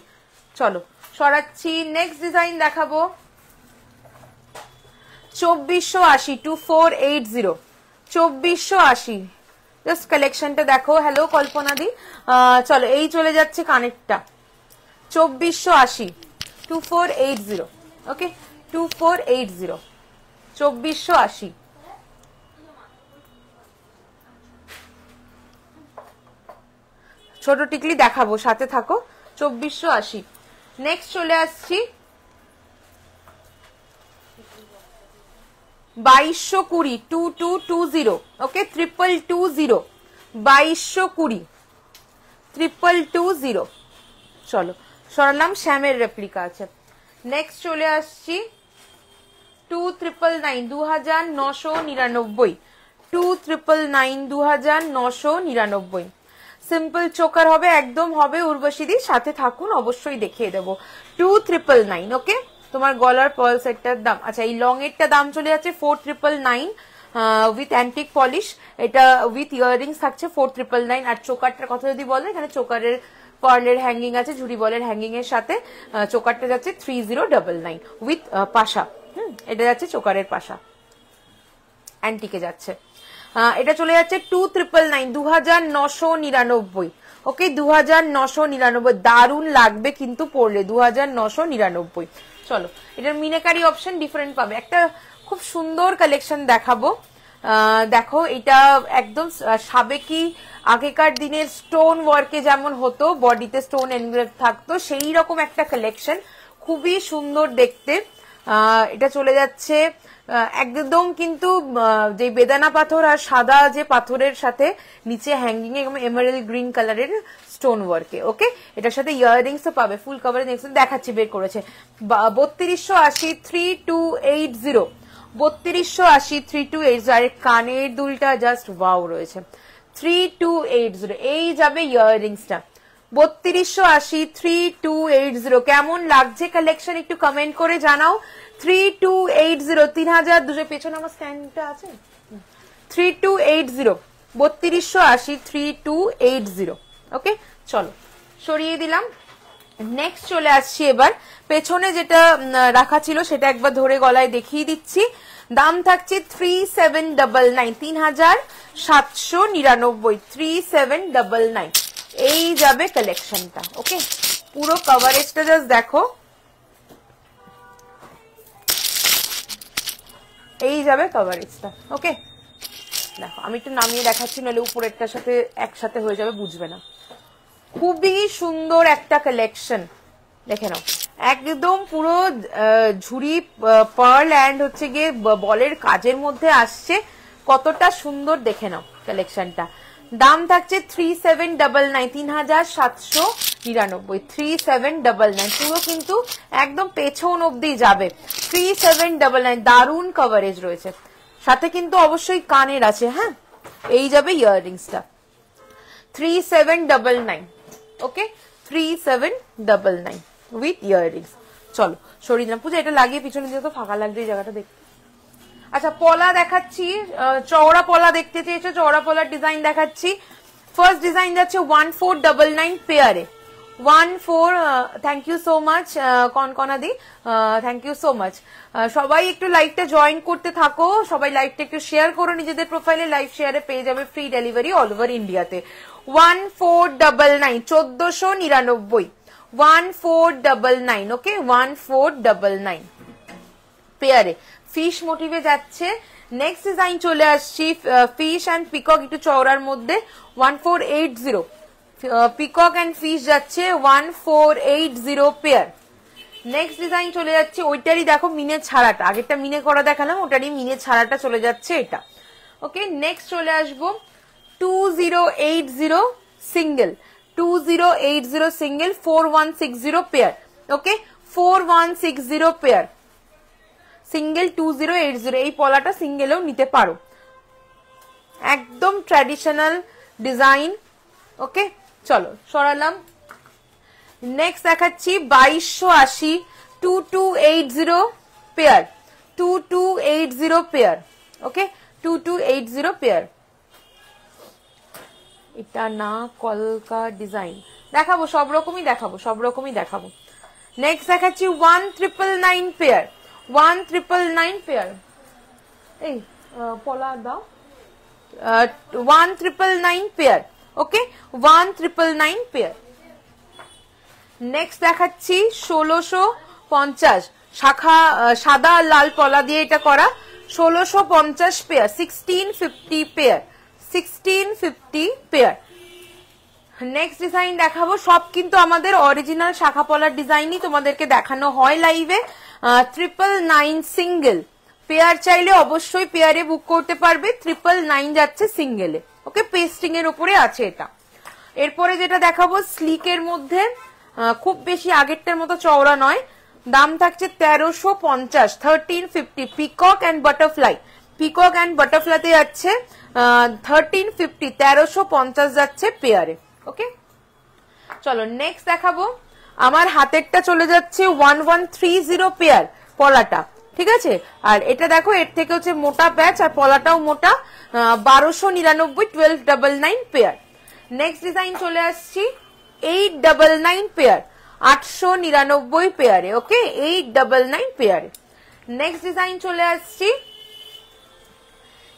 চলো সরাচ্ছি নেক্সট ডিজাইন দেখাবো 2480 2480 2480 জাস্ট কালেকশনটা দেখো হ্যালো কল্পনা দি চলো এই চলে যাচ্ছে কানেরটা 2480 2480 ওকে 2480 2480 ছোট টিকলি দেখাবো সাথে থাকো 2480 নেক্সট চলে আসছি 2220 2220 ওকে 2220 2220 2220 চলো সরলাম শ্যামের রেপ্লিকা আছে নেক্সট চলে আসছি 2999 2999 2999 সিম্পল চোকার হবে একদম হবে উর্বশীদি সাথে থাকুন অবশ্যই দেখিয়ে দেবো 2999 ওকে তোমার গলার পার্ল সেটটার দাম আচ্ছা এই লং এরটা দাম চলে যাচ্ছে 4999 উইথ অ্যান্টিক পলিশ এটা উইথ ইয়াররিংস থাকছে 4999 আর চোকারটার কথা যদি বলো এখানে চোকারের পার্লের হ্যাঙ্গিং আছে ঝুড়ি বলের হ্যাঙ্গিং এর সাথে চোকারটা যাচ্ছে 3099 উইথ পাশা এটা যাচ্ছে চোকারের পাশা অ্যান্টিকে যাচ্ছে এটা চলে যাচ্ছে 2999 2999 ওকে 2999 দারুণ লাগবে কিন্তু পড়লে 2999 চলো এটার মিনাকারি অপশন ডিফারেন্ট পাবে একটা খুব সুন্দর কালেকশন দেখাবো দেখো এটা একদম সাবেকি আগেকার দিনের স্টোন ওয়ার্কে যেমন হতো বডিতে স্টোন এনগ্রেভ থাকতো সেই রকম একটা কালেকশন খুবই সুন্দর দেখতে এটা চলে যাচ্ছে একদম কিন্তু যে বেদানা পাথর আর সাদা যে পাথরের সাথে নিচে হ্যাঙ্গিং এ এমারেল্ড গ্রিন কালারের স্টোন ওয়ার্কে ওকে এটার সাথে ইয়াররিংস পাবে ফুল কভারেজ দেখাচ্ছি বের করেছে 3280 3280 3280 3280 আর কানের দুলটা জাস্ট ওয়াও রয়েছে 3280 এই যাবে ইয়াররিংসটা 3280 3280 কেমন লাগছে কালেকশন একটু কমেন্ট করে জানাও 3280 3200 পেছনে আমার স্ট্যান্ডটা আছে 3280 3280 3280 ওকে চলো সরিয়ে দিলাম নেক্সট চলে আসছি এবার পেছনে যেটা রাখা ছিল সেটা একবার ধরে গলায় দেখিয়ে দিচ্ছি দাম থাকছে 3799 3799 এই যাবে কালেকশনটা। ওকে, পুরো কভারেজটা জাস্ট দেখো, এই যাবে কভারেজটা। ওকে, দেখো আমি একটু নামিয়ে দেখাচ্ছি, নাহলে উপরেরটার সাথে একসাথে হয়ে যাবে, বুঝবে না। খুবই সুন্দর একটা কালেকশন, দেখে নাও, একদম পুরো ঝুড়ি পার্ল অ্যান্ড হচ্ছে গিয়ে বলের কাজের মধ্যে আসছে, কতটা সুন্দর দেখে নাও কালেকশনটা। দাম থাকছে 3799, 3799, 3799, পুরো কিন্তু একদম পেছন অব্দি যাবে। 3799, দারুণ কভারেজ রয়েছে, সাথে কিন্তু অবশ্যই কানের আছে। হ্যাঁ, এই যাবে ইয়াররিংসটা 3799। ওকে, 3799 উইথ ইয়াররিংস। চলো সরি না পূজা, এটা লাগিয়ে পিছনে দিয়ে তো ফাঁকা লাগবে এই জায়গাটা দেখতে। আচ্ছা, পলা দেখাচ্ছি, চওড়া পলা দেখতে চেয়েছো, চওড়া পলার ডিজাইন দেখাচ্ছি। ফার্স্ট ডিজাইন যাচ্ছে 1499 পেয়ারে, 14। থ্যাংক ইউ সো মাচ কনকনাদি, থ্যাংক ইউ সো মাচ। সবাই একটু লাইভটা জয়েন করতে থাকো, সবাই লাইভটা একটু শেয়ার করো নিজেদের প্রোফাইলে, লাইভ শেয়ারে পেয়ে যাবে ফ্রি ডেলিভারি অল ওভার ইন্ডিয়াতে। 1499, 1499, 1499। ওকে, 1499 পেয়ারে, ফিশ মোটিভে যাচ্ছে। নেক্সট ডিজাইন চলে আসছি, ফিশ অ্যান্ড পিকক, একটু চওড়ার মধ্যে, 1480। পিকক অ্যান্ড ফিশ যাচ্ছে 1480 পেয়ার। নেক্সট ডিজাইন চলে যাচ্ছে, ওইটারই দেখো মিনে ছাড়াটা, আগেরটা মিনে করা দেখালাম, ওটারই মিনে ছাড়াটা চলে যাচ্ছে এটা। ওকে, নেক্সট চলে আসবো 2080 সিঙ্গেল, 2080 সিঙ্গেল, 4160 পেয়ার। ওকে, 4160 পেয়ার সিঙ্গেল, 2080। এই পলাটা সিঙ্গেলেও নিতে পারো, একদম ট্র্যাডিশনাল ডিজাইন। ওকে, চলো সরালাম। নেক্সট দেখাচ্ছি 2280, 2280 পেয়ার, 2280 পেয়ার। ওকে, 2280 পেয়ার। এটা না কলকা ডিজাইন দেখাবো, সব রকমই দেখাবো, সব রকমই দেখাবো। নেক্সট দেখাচ্ছি 1999 পেয়ার, 1999 পেয়ার। এই পলা দাও, 1999 পেয়ার। ওকে, 1999 পেয়ার। নেক্সট দেখাচ্ছি 1650 শাখা, সাদা লাল পলা দিয়ে এটা করা, 1650 pair, 1650 pair, 1650 pair. Next design দেখাবো, সব কিন্তু আমাদের অরিজিনাল শাখা পলার ডিজাইনই তোমাদেরকে দেখানো হয় লাইভে। 999 সিঙ্গেল, পেয়ার চাইলে অবশ্যই পেয়ারে বুক করতে পারবে, 999 যাচ্ছে সিঙ্গেলে। ওকে, পেস্টিং এর উপরে আছে এটা। এরপরে যেটা দেখাবো স্লিকের মধ্যে, খুব বেশি আগেরটার মতো চওড়া নয়, দাম থাকছে 1350, 1350, peacock and butterfly, peacock and বাটারফ্লাইতে যাচ্ছে 1350, 1350 যাচ্ছে পেয়ারে। ওকে, চলো নেক্সট দেখাবো, আমার হাতেরটা চলে যাচ্ছে 1130 পেয়ার পলাটা, ঠিক আছে। আর এটা দেখো, এর থেকে হচ্ছে মোটা প্যাচ আর পলাটাও মোটা, 1299, 1299 পেয়ার। নেক্সট ডিজাইন চলে আসছি 899 পেয়ার, 899 পেয়ারে। ওকে, 899 পেয়ারে। নেক্সট ডিজাইন চলে আসছি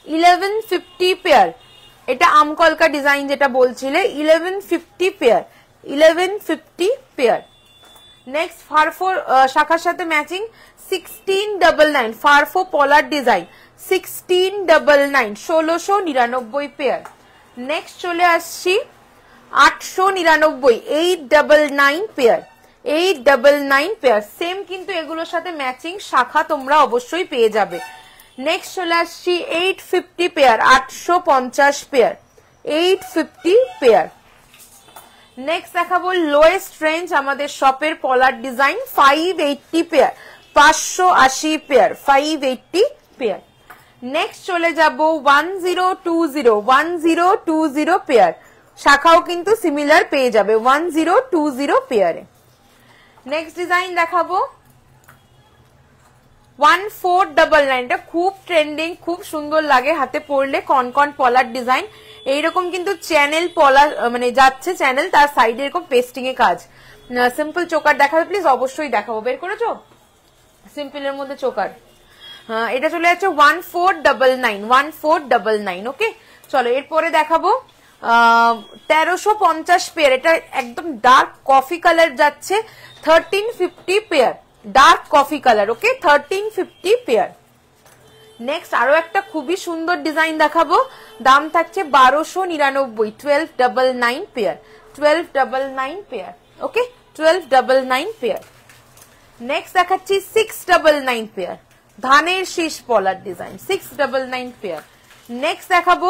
1150 পেয়ার, এটা আমকলকা ডিজাইন যেটা বলছিলে, 1150 পেয়ার, 1150 পেয়ার। নেক্সট ফারফোর শাখার সাথে ম্যাচিং 1699, ফারফো পলার ডিজাইন 1699, 1699 পেয়ার। নেক্সট চলে আসছি 899, 899 পেয়ার, 899 পেয়ার। সেম কিন্তু এগুলোর সাথে ম্যাচিং শাখা তোমরা অবশ্যই পেয়ে যাবে। নেক্সট চলে আসছি 850 পেয়ার, 850 পেয়ার, 850 পেয়ার। নেক্সট দেখাবো লোয়েস্ট রেঞ্জ আমাদের শপের পলার design 580 pair, 580 pair, 580 pair. Next চলে যাব 1020, 1020 পেয়ার, শাখাও কিন্তু সিমিলার পেয়ে যাবে 1020 পেয়ারে। নেক্সট ডিজাইন দেখাবো 1499, এটা খুব ট্রেন্ডিং, খুব সুন্দর লাগে হাতে পরলে, কনকন পলার ডিজাইন। এইরকম কিন্তু চ্যানেল পলা মানে যাচ্ছে চ্যানেল, তার সাইডে এরকম পেস্টিং এ কাজ। সিম্পল চোকার দেখাবে প্লিজ, অবশ্যই দেখাবো। বের করেছো সিম্পলের মধ্যে চোকার? এটা চলে যাচ্ছে 1499, 1499। ওকে, চলো এরপরে দেখাবো 1350 পেয়ার, এটা একদম ডার্ক কফি কালার যাচ্ছে, 1350 পেয়ার, ডার্ক কফি কালার। ওকে, 1350 পেয়ার। নেক্সট আরো একটা খুবই সুন্দর ডিজাইন দেখাবো, দাম থাকছে 1299, 1299 পেয়ার, 1299 পেয়ার। ওকে, 1299 পেয়ার। নেক্সট দেখাচ্ছি 699 পেয়ার, ধানের শীষ পলার ডিজাইন, 699 পেয়ার। নেক্সট দেখাবো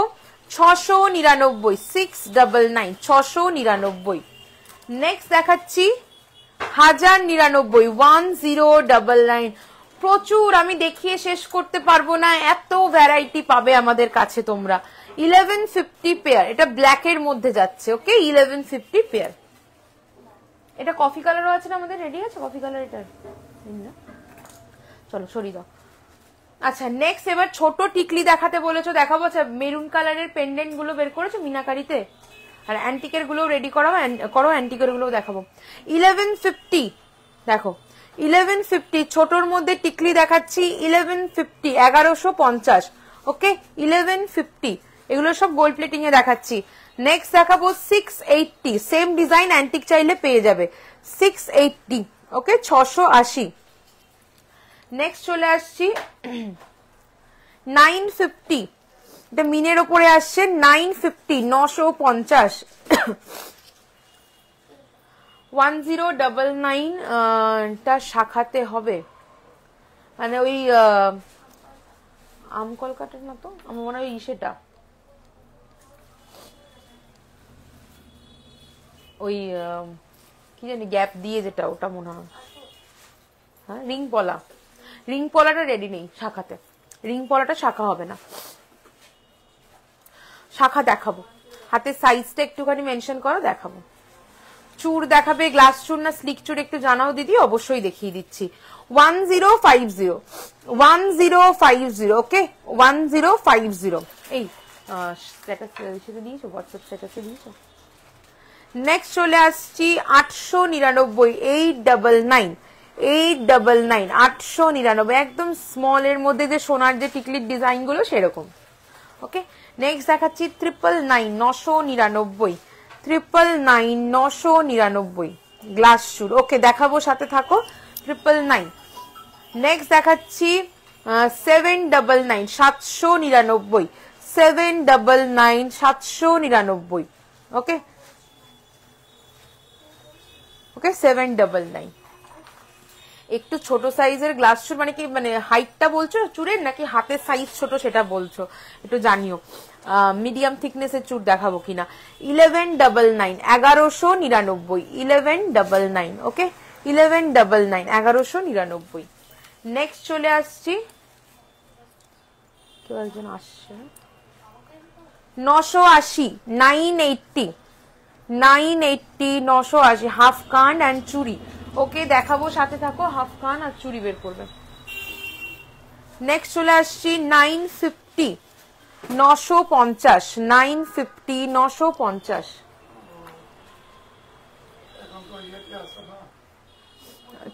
699, 699, 699। নেক্সট দেখাচ্ছি 1099, 1099। প্রচুর, আমি দেখিয়ে শেষ করতে পারবো না, এত ভ্যারাইটি পাবে আমাদের কাছে তোমরা। 1150 পেয়ার, এটা ব্ল্যাক এর মধ্যে যাচ্ছে। ওকে, 1150 পেয়ার। এটা কফি কালারও আছে না আমাদের, রেডি আছে কফি কালার? এটা চলো সরিয়ে দাও। আচ্ছা, নেক্সট এবার ছোট টিকলি দেখাতে বলেছো, দেখাবো। আচ্ছা, মেরুন কালারের পেন্ডেন্ট গুলো বের করেছো মিনাকারিতে, আর অ্যান্টিকের গুলো রেডি করো, অ্যান্টিকের গুলো দেখাবো। 1150 দেখো, 1150 ছোটর মধ্যে টিকলি দেখাচ্ছি, 1150, 1150। ওকে, 1150, এগুলো সব গোল্ড প্লেটিং এ দেখাচ্ছি। নেক্সট দেখাবো 680, সেম ডিজাইন, অ্যান্টিক চাইলে পেয়ে যাবে, 680। ওকে, 680। নেক্সট চলে আসছি 950, এটা মিনের ওপরে আসছে, 950, 950। 1099 টা শাখাতে হবে, মানে ওই আম কলকাতার মতো আমার মনে হয়, সেটা ওই কি জানি গ্যাপ দিয়ে যেটা, ওটা মনে হয়। হ্যাঁ, রিং পলা, রিং পলাটা রেডি নেই শাখাতে, রিং পলাটা শাখা হবে না। শাখা দেখাবো, হাতের সাইজটা একটুখানি মেনশন করো, দেখাবো। চুর দেখাবে, গ্লাস চুর না স্লিক চুর একটু জানাও দিদি, অবশ্যই দেখিয়ে দিচ্ছি। 1050, 1050। ওকে, 1050। এই স্ট্যাটাস দিয়েছো, হোয়াটসঅ্যাপ স্ট্যাটাসে দিয়েছো। নেক্সট চলে আসছি 899, 899, 899, 899, একদম স্মল এর মধ্যে যে সোনার যে টিকলির ডিজাইন গুলো সেরকম। ওকে, নেক্সট দেখাচ্ছি 999, 999, 999, 999 গ্লাস চুর। ওকে, দেখাবো, সাথে থাকো, 999। নেক্সট দেখাচ্ছি 799, 799, 799, 799। ওকে, ওকে, 799। একটু ছোট সাইজের গ্লাস চুর, মানে কি, মানে হাইটটা বলছো চুরের নাকি হাতের সাইজ ছোট সেটা বলছো, একটু জানিও। মিডিয়াম থিকনেসের চুর দেখাবো কিনা। 1199, 1199, 1199। ওকে, 1199, 1199। নেক্সট চলে আসছি, কেউ একজন আসছে, 980, 980, 980, 980, হাফ কান অ্যান্ড চুড়ি। ওকে, দেখাবো, সাথে থাকো, হাফ কান আর চুড়ি বের করবে। নেক্সট চলে আসছি 950, 950, 950, 950।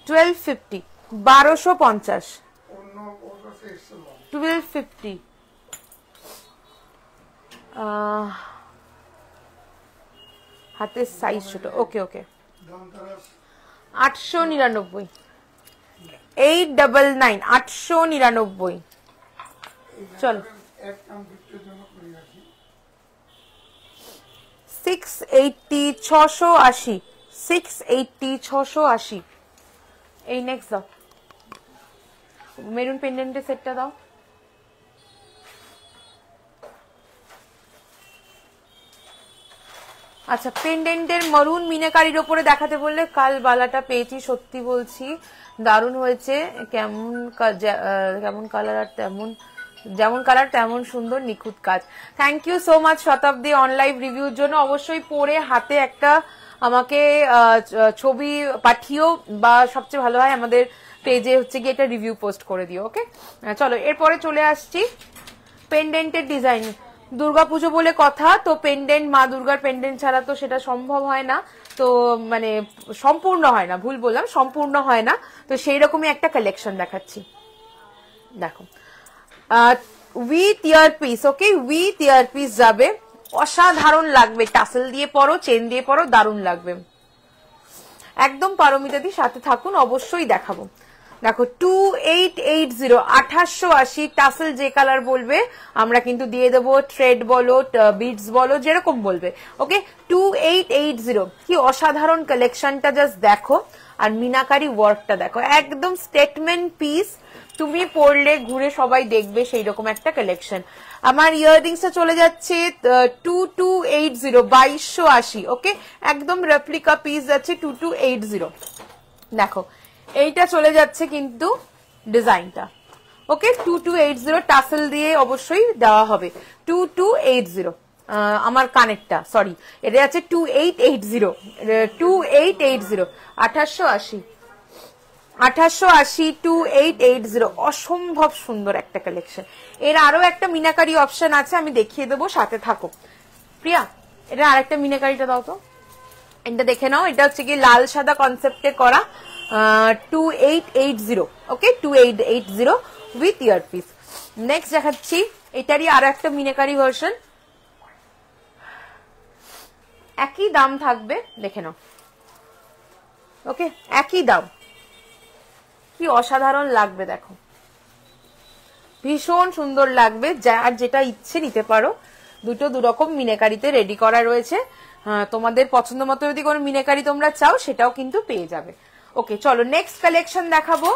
1250, 1250, 1250। হাতের সাইজ ছোট। ওকে, ওকে, 899, 899, 899। চলো, 680, 680, 680, 680। এই নেক্সট দাও, মেরুন পেন্ডেন্টের সেটটা দাও। আচ্ছা, পেন্ডেন্টের মরুন মিনাকারির ওপরে দেখাতে বললে, কাল বালাটা পেয়েছি, সত্যি বলছি দারুণ হয়েছে। কেমন কালার আর তেমন, যেমন কালার তেমন সুন্দর, নিখুঁত কাজ। থ্যাংক ইউ সো মাচ শতাব্দী অনলাইভ রিভিউর জন্য। অবশ্যই পরে হাতে একটা আমাকে ছবি পাঠিও, বা সবচেয়ে ভালো হয় আমাদের পেজে হচ্ছে গিয়ে এটা রিভিউ পোস্ট করে দিও। ওকে, চলো এরপরে চলে আসছি পেন্ডেন্টের ডিজাইন। দুর্গাপুজো বলে কথা, তো পেন্ডেন্ট, মা দুর্গার পেন্ডেন্ট ছাড়া তো সেটা সম্ভব হয় না, তো মানে সম্পূর্ণ হয় না, ভুল বললাম, সম্পূর্ণ হয় না। তো সেই রকমই একটা কালেকশন দেখাচ্ছি, দেখো, with ear piece. Okay, with ear piece যাবে, অসাধারণ লাগবে, টাসেল দিয়ে পরো, চেন দিয়ে পরো, দারুণ লাগবে একদম। পারমিতাদি সাথে থাকুন, অবশ্যই দেখাবো। দেখো 2880, 2880 টাসেল যে কালার বলবে আমরা কিন্তু দিয়ে দেবো, থ্রেড বলো বিডস বলো যেরকম বলবে। ওকে 2880, কি অসাধারণ কালেকশনটা, জাস্ট দেখো। আর মিনাকারি ওয়ার্কটা দেখো, একদম স্টেটমেন্ট পিস, তুমি পরলে ঘুরে সবাই দেখবে সেই রকম একটা কালেকশন। আমার ইয়াররিংসটা চলে যাচ্ছে 2280, 2280। ওকে একদম রেপ্লিকা পিস যাচ্ছে 2280। দেখো এইটা চলে যাচ্ছে কিন্তু ডিজাইনটা। ওকে 2280 টাসেল দিয়ে অবশ্যই দেওয়া হবে। 2280 আমার কানেরটা, সরি এটা আছে 2880, 2880, 2880, 2880, 2880, অসম্ভব সুন্দর একটা কালেকশন। এর আরো একটা মিনাকারি অপশন আছে, আমি দেখিয়ে দেবো, সাথে থাকো। প্রিয়া এটা আরেকটা মিনাকারিটা দাও তো, এটা দেখে নাও। এটা হচ্ছে কি লাল সাদা কনসেপ্টে করা, 2880। ওকে 2880 উইথ ইয়ারপিস। নেক্সট দেখাচ্ছি, এটারই আরো একটা মিনাকারি ভার্সন, একই দাম থাকবে, দেখে নাও। ওকে একই দাম, কি অসাধারণ লাগবে দেখো, ভীষণ সুন্দর লাগবে। যার যেটা ইচ্ছে নিতে পারো, দুটো দুরকম মিনাকারিতে রেডি করা রয়েছে। তোমাদের পছন্দ মতো যদি কোনো মিনাকারি তোমরা চাও সেটাও কিন্তু পেয়ে যাবে। ওকে চলো নেক্সট কালেকশন দেখাবো,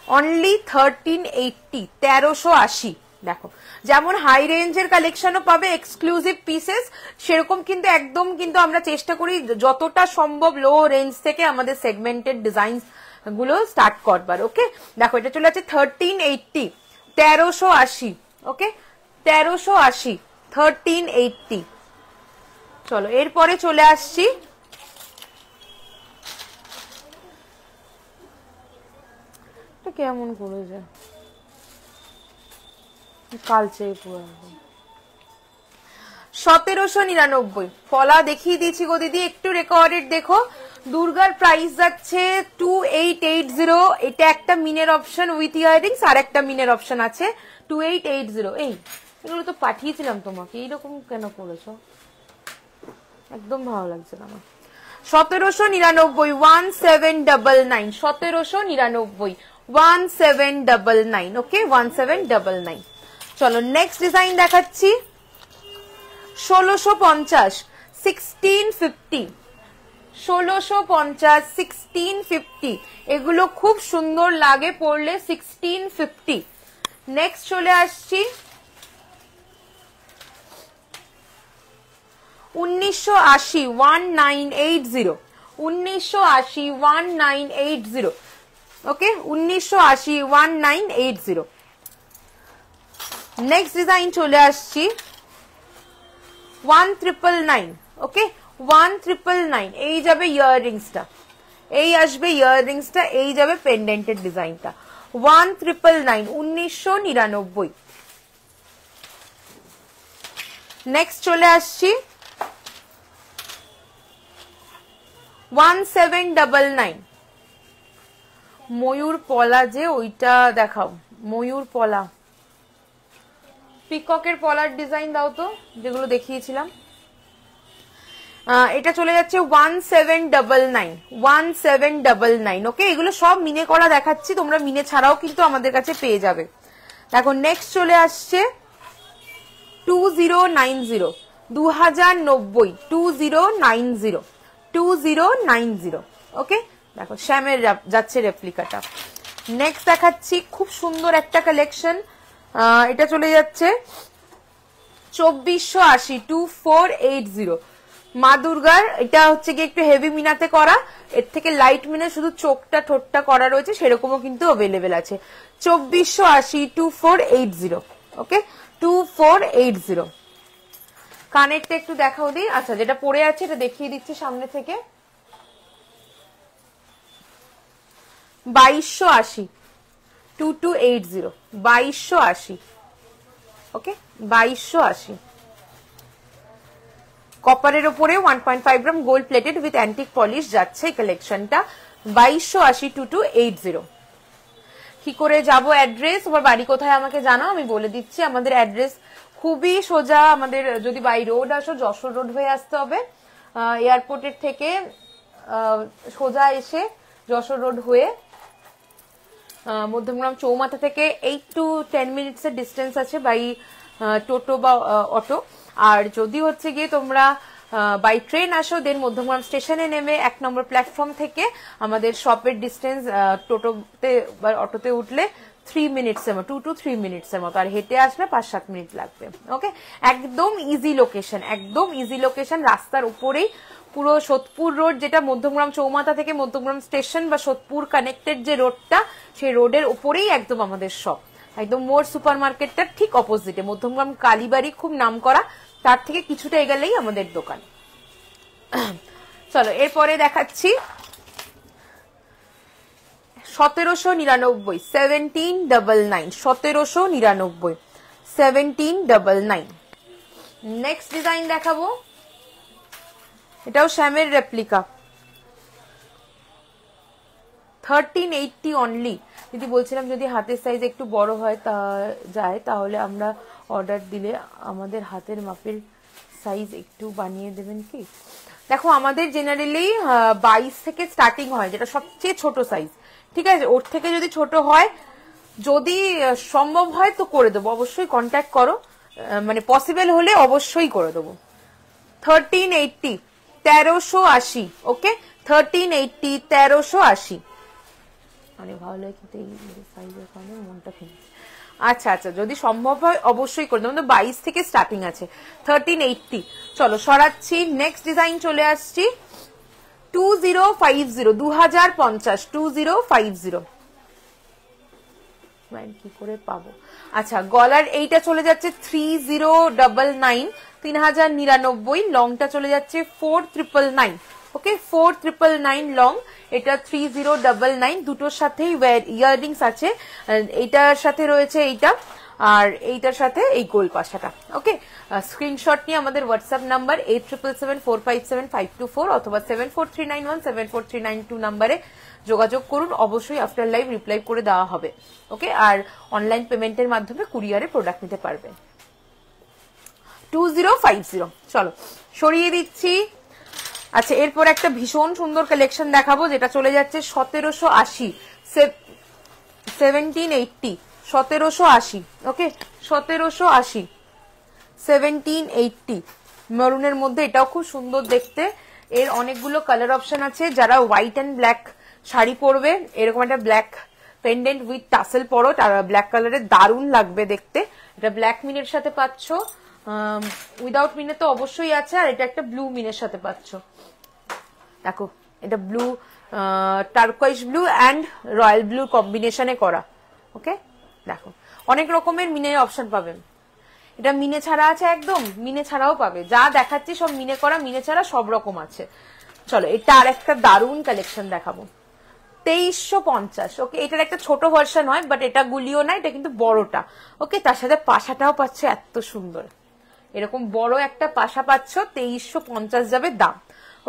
অনলি 1380, 1380। দেখো যেমন হাই রেঞ্জের কালেকশনও পাবে, এক্সক্লুসিভ পিসেস, সেরকম কিন্তু একদম কিন্তু আমরা চেষ্টা করি যতটা সম্ভব লো রেঞ্জ থেকে আমাদের সেগমেন্টেড ডিজাইন গুলো স্টার্ট করবার। ওকে দেখো এটা চলে আছে 1380, 1380। ওকে 1380, 1380। চলো এরপরে চলে আসছি কেমন করে যায় কালচে পুরো 1799। পলা দেখিয়ে দিয়েছি গো দিদি, একটু রেকর্ডেড দেখো। দুর্গার প্রাইস যাচ্ছে 2880। এটা একটা মিনের অপশন উইথ ইয়ারিংস, আর একটা মিনের অপশন আছে 2880। এই এগুলো তো পাঠিয়েছিলাম তোমাকে, এইরকম কেন করেছো, একদম ভালো লাগছে না আমার। 1799, 1799, 1799, 1799। ওকে 1799। চলো নেক্সট ডিজাইন দেখাচ্ছি, 1650, 1650, 1650, 1650। এগুলো খুব সুন্দর লাগে পরলে, 1650। নেক্সট চলে আসছি 1980, 1980, 1980, 1980। ওকে 1980, 1980। নেক্সট ডিজাইন চলে আসছি 1999। ওকে 1999। এই যাবে ইয়াররিংসটা, এই আসবে ইয়াররিংসটা, এই যাবে পেন্ডেন্টের ডিজাইনটা। 1999, 1999। নেক্সট চলে আসছি 1799। ময়ূর পলা যে ওইটা দেখাও, ময়ূর পলা, পিককের পলার ডিজাইন দাও তো, যেগুলো দেখিয়েছিলাম। এটা চলে যাচ্ছে 1799, 1799। ওকে এগুলো সব মিনে করা দেখাচ্ছি, তোমরা মিনে ছাড়াও কিন্তু আমাদের কাছে পেয়ে যাবে। দেখো নেক্সট চলে আসছে 2090, 2090, 2090, 2090। ওকে দেখো শ্যামের যাচ্ছে রেপ্লিকাটা। নেক্সট দেখাচ্ছি খুব সুন্দর একটা কালেকশন, এটা চলে যাচ্ছে 2480, 2480। মা দুর্গার এটা হচ্ছে কি একটু হেভি মিনাতে করা, এর থেকে লাইট মিনে শুধু চোখটা ঠোঁটটা করা রয়েছে, সেরকমও কিন্তু অ্যাভেলেবেল আছে। 2480, 2480। ওকে 2480। কানেরটা একটু দেখাও দিই, আচ্ছা যেটা পরে আছে এটা দেখিয়ে দিচ্ছি সামনে থেকে। 2280, 2280, 2280। ওকে 2280। কপারের উপরে 1.5 gram gold plated with antique polish যাচ্ছে এই কালেকশনটা। 2280, 2280। কি করে যাব, অ্যাড্রেস তোমার বাড়ি কোথায় আমাকে জানাও, আমি বলে দিচ্ছি। আমাদের অ্যাড্রেস খুবই সোজা। আমাদের যদি বাই রোড আসো, যশোর রোড হয়ে আসতে হবে, এয়ারপোর্টের থেকে সোজা এসে যশোর রোড হয়ে মধ্যমগ্রাম চৌমাথা থেকে 8 to 10 মিনিটস এর ডিস্টেন্স আছে বাই টোটো বা অটো। আর যদি হচ্ছে গিয়ে তোমরা বাই ট্রেন আসো, দেন মধ্যমগ্রাম স্টেশনে নেমে 1 নম্বর প্ল্যাটফর্ম থেকে আমাদের শপের ডিস্টেন্স টোটোতে বা অটোতে উঠলে 3 মিনিটস এর মতো, 2 to 3 মিনিটস এর মতো, আর হেঁটে আসলে 5-7 মিনিট লাগবে। ওকে, একদম ইজি লোকেশন, একদম ইজি লোকেশন, রাস্তার উপরেই পুরো সোদপুর রোড, যেটা মধ্যমগ্রাম চৌমাথা থেকে মধ্যমগ্রাম স্টেশন বা সোদপুর কানেক্টেড যে রোডটা, সেই রোডের উপরেই একদম আমাদের শপ। একদম মোর সুপার মার্কেটটার ঠিক অপোজিটে মধ্যমগ্রাম কালীবাড়ি খুব নাম করা, তার থেকে কিছুটা এগোলেই আমাদের দোকান। চলো এরপরে দেখাচ্ছি 1799, 1799, 1799, 1799। নেক্সট ডিজাইন দেখাবো, এটাও শ্যামের রেপ্লিকা, 1380 অনলি। যদি বলছিলাম যদি হাতের সাইজ একটু বড় হয় যায়, তাহলে আমরা অর্ডার দিলে আমাদের হাতের মাপের সাইজ একটু বানিয়ে দেবেন কি? দেখো আমাদের জেনারেলি 22 থেকে স্টার্টিং হয়, যেটা সবচেয়ে ছোট সাইজ, ঠিক আছে? ওর থেকে যদি ছোট হয়, যদি সম্ভব হয় তো করে দেবো, অবশ্যই কন্ট্যাক্ট করো, মানে পসিবল হলে অবশ্যই করে দেবো। 1380, 1380, ওকে, 1380, 1380। অনেক ভালো লাগে কিন্তু এই সাইজের কারণে মনটা ভেঙে। আচ্ছা আচ্ছা, যদি সম্ভব হয় অবশ্যই করে দেবো। 22 থেকে স্টার্টিং আছে, 1380। চলো সরাচ্ছি, নেক্সট ডিজাইন চলে আসছি 2050, 2050, 2050। কি করে পাবো? আচ্ছা, গলার এইটা চলে যাচ্ছে 3099, 3099, লংটা চলে যাচ্ছে 4999, ওকে, 4999 লং, এটা 3099। দুটোর সাথেই ইয়াররিংস আছে, এইটার সাথে রয়েছে এইটা, আর এইটার সাথে এই গোল পাশাটা। ওকে, স্ক্রিনশট নিয়ে আমাদের হোয়াটসঅ্যাপ নাম্বার 8774574524 অথবা 74391 74392 নাম্বারে যোগাযোগ করুন। অবশ্যই আফটার লাইভ রিপ্লাই করে দেওয়া হবে। ওকে, আর অনলাইন পেমেন্টের মাধ্যমে কুরিয়ারে প্রোডাক্ট নিতে পারবেন। 2050। চলো সরিয়ে দিচ্ছি। আচ্ছা, এরপর একটা ভীষণ সুন্দর কালেকশন দেখাবো, যেটা চলে যাচ্ছে 1780, 1780, 1780, ওকে, 1780, 1780 মেরুনের মধ্যে। এটাও খুব সুন্দর দেখতে, এর অনেকগুলো কালার অপশন আছে। যারা হোয়াইট এন্ড ব্ল্যাক শাড়ি পরবে, এরকম একটা ব্ল্যাক পেন্ডেন্ট উইথ টাসেল পরো, তারা ব্ল্যাক কালারের দারুণ লাগবে দেখতে। এটা ব্ল্যাক মিনের সাথে পাচ্ছ, উইদাউট মিনে তো অবশ্যই আছে, আর এটা একটা ব্লু মিনের সাথে পাচ্ছ। দেখো, এটা blue, turquoise blue and royal blue কম্বিনেশনে করা। ওকে, দেখো অনেক রকমের মিনের অপশন পাবেন। এটা মিনে ছাড়া আছে, একদম মিনে ছাড়াও পাবে। যা দেখাচ্ছি সব মিনে করা, মিনে ছাড়া সব রকম আছে। চলো এটা আর একটা দারুণ কালেকশন দেখাবো, 2350। ওকে, এটার একটা ছোট ভার্সন হয়, বাট এটা গুলিও না, এটা কিন্তু বড়টা। ওকে, তার সাথে পাশাটাও পাচ্ছ এত সুন্দর, এরকম বড় একটা পাশা পাচ্ছ, 2350 যাবে দাম।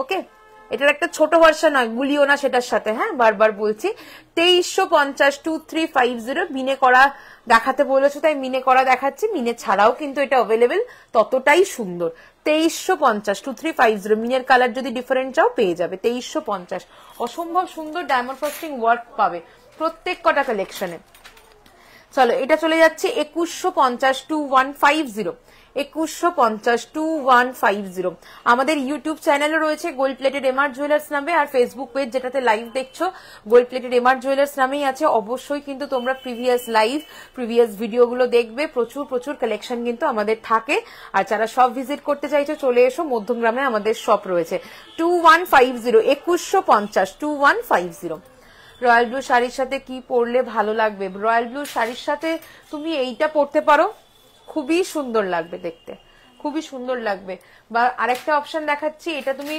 ওকে, এটার একটা ছোট ভার্সন হয়, গুলিও না সেটার সাথে, হ্যাঁ বারবার বলছি। 2350, 2350। মিনে করা দেখাতে বলেছো তাই মিনে করা দেখাচ্ছি, মিনে ছাড়াও কিন্তু এটা অ্যাভেলেবেল, ততটাই সুন্দর। 2350, 2350। মিনের কালার যদি ডিফারেন্ট চাও পেয়ে যাবে 2350। অসম্ভব সুন্দর ডায়মন্ড ফ্রস্টিং ওয়ার্ক পাবে প্রত্যেক কটা কালেকশনে। চলো এটা চলে যাচ্ছে 2150, 2150, 2150, 2150। আমাদের ইউটিউব চ্যানেলও রয়েছে গোল্ড প্লেটেড এমআর জুয়েলার্স নামে, আর ফেসবুক পেজ যেটাতে লাইভ দেখছো গোল্ড প্লেটেড এমআর জুয়েলার্স নামেই আছে। অবশ্যই কিন্তু তোমরা প্রিভিয়াস লাইভ, প্রিভিয়াস ভিডিওগুলো দেখবে, প্রচুর প্রচুর কালেকশন কিন্তু আমাদের থাকে। আর যারা সব ভিজিট করতে চাইছো চলে এসো, মধ্যমগ্রামে আমাদের শপ রয়েছে। 2150, 2150, 2150। রয়্যাল ব্লু শাড়ির সাথে কি পরলে ভালো লাগবে? রয়্যাল ব্লু শাড়ির সাথে তুমি এইটা পরতে পারো, খুবই সুন্দর লাগবে দেখতে, খুবই সুন্দর লাগবে। বা আরেকটা অপশন দেখাচ্ছি, এটা তুমি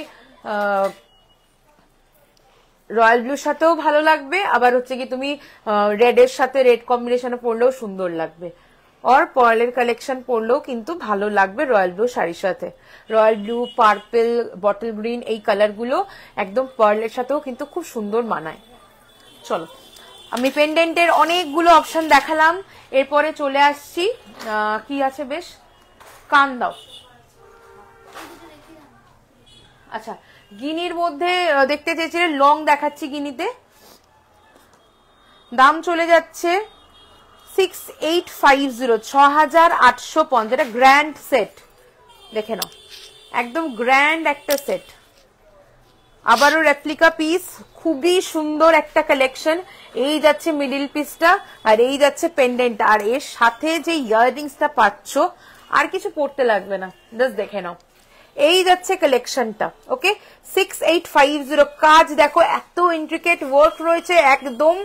রয়্যাল ব্লুর সাথেও ভালো লাগবে, আবার হচ্ছে কি তুমি রেড এর সাথে রেড কম্বিনেশনে পরলেও সুন্দর লাগবে, আর পার্লের কালেকশন পরলেও কিন্তু ভালো লাগবে রয়্যাল ব্লু শাড়ির সাথে। Royal blue, purple, bottle green, এই কালার গুলো একদম পার্লের সাথেও কিন্তু খুব সুন্দর মানায়। চলো, আমি পেন্ডেন্টের অনেকগুলো অপশন দেখালাম, এরপরে চলে আসছি কি আছে বেশ কান দাও। আচ্ছা, গিনির মধ্যে দেখতে চেয়েছিলে লং, দেখাচ্ছি গিনিতে। দাম চলে যাচ্ছে 6850, 6850। এটা গ্র্যান্ড সেট, দেখে নাও, একদম গ্র্যান্ড একটা সেট। আবারও রেপ্লিকা পিস, খুবই সুন্দর একটা কালেকশন। এই যাচ্ছে মিডিল পিসটা, আর এই যাচ্ছে পেন্ডেন্ট, আর এর সাথে যে ইয়াররিংসটা পাচ্ছ, আর কিছু পড়তে লাগবে না, জাস্ট দেখে নাও। এই যাচ্ছে কালেকশনটা। ওকে, 6850। কাজ দেখো, এত ইন্ট্রিকেট ওয়ার্ক রয়েছে, একদম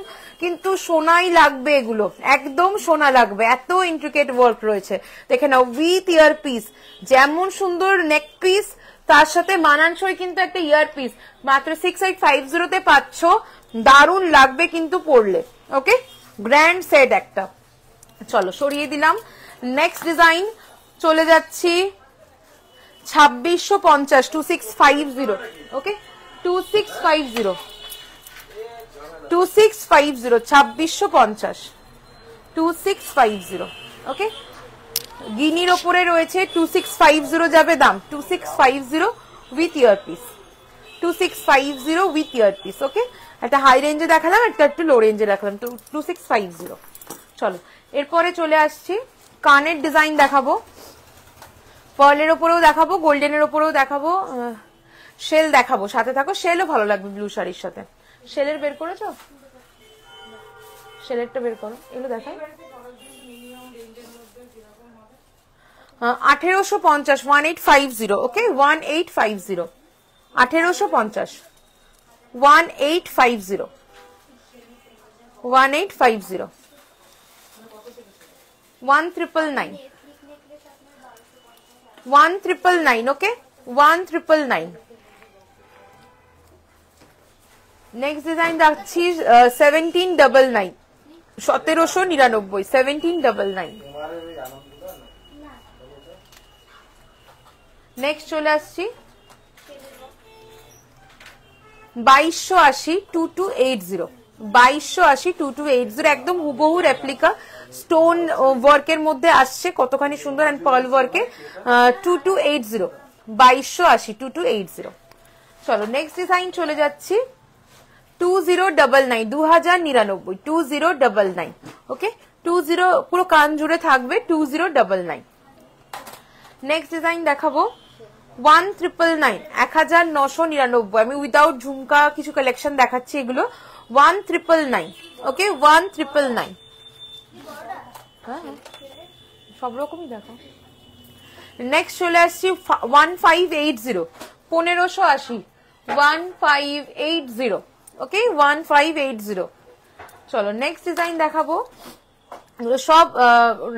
কিন্তু সোনাই লাগবে, এগুলো একদম সোনা লাগবে, এত ইন্ট্রিকেট ওয়ার্ক রয়েছে। দেখে নাও, উইথ ইয়ার পিস, যেমন সুন্দর নেক পিস, তার সাথে মানানসই কিন্তু একটা ইয়ার পিস। মাত্র 6850 তে পাচ্ছ, দারুণ লাগবে কিন্তু পরলে। ওকে, গ্র্যান্ড সেট একটা। চলো সরিয়ে দিলাম। নেক্সট ডিজাইন চলে যাচ্ছি 2650, 2650। ওকে, 2650, 2650, 2650। ওকে, গিনির ওপরে রয়েছে 2650 যাবে দাম, 2650 with ear piece, 2650 with ear piece. Okay, একটা হাই রেঞ্জে দেখালাম, একটা একটু লো রেঞ্জে দেখালাম, 2650। চলো এরপরে চলে আসছি, কানের ডিজাইন দেখাবো, পার্লের ওপরেও দেখাবো, গোল্ডেনের ওপরেও দেখাবো, শেল দেখাবো, সাথে থাকো। শেলও ভালো লাগবে ব্লু শাড়ির সাথে। শেলের বের করেছো? শেলেরটা বের করো, এগুলো দেখাই। 1850, 1850। ওকে, 1850, 1850, 1850, 1850, 1999, 1999। ওকে, 1999। নেক্সট ডিজাইন দেখছি 1799, 1799, 1799। নেক্সট চলে আসছি 2280, 2280, 2280, 2280। একদম হুবহু রেপ্লিকা, স্টোন ওয়ার্কের মধ্যে আসছে, কতখানি সুন্দর, এন্ড পার্ল ওয়ার্কে। 2280, 2280, 2280। চলো নেক্সট ডিজাইন চলে যাচ্ছি 2099, 2099, 2099। ওকে, 20 পুরো কান জুড়ে থাকবে, 2099। নেক্সট ডিজাইন দেখাবো 1999, 1999। আমি উইদাউট ঝুমকা কিছু কালেকশন দেখাচ্ছি, এগুলো 1999। ওকে, 1999। হ্যাঁ, সব রকমই দেখো। নেক্সট চলে আসছি 1580, 1580, 1580। ওকে, 1580। চলো নেক্সট ডিজাইন দেখাবো, সব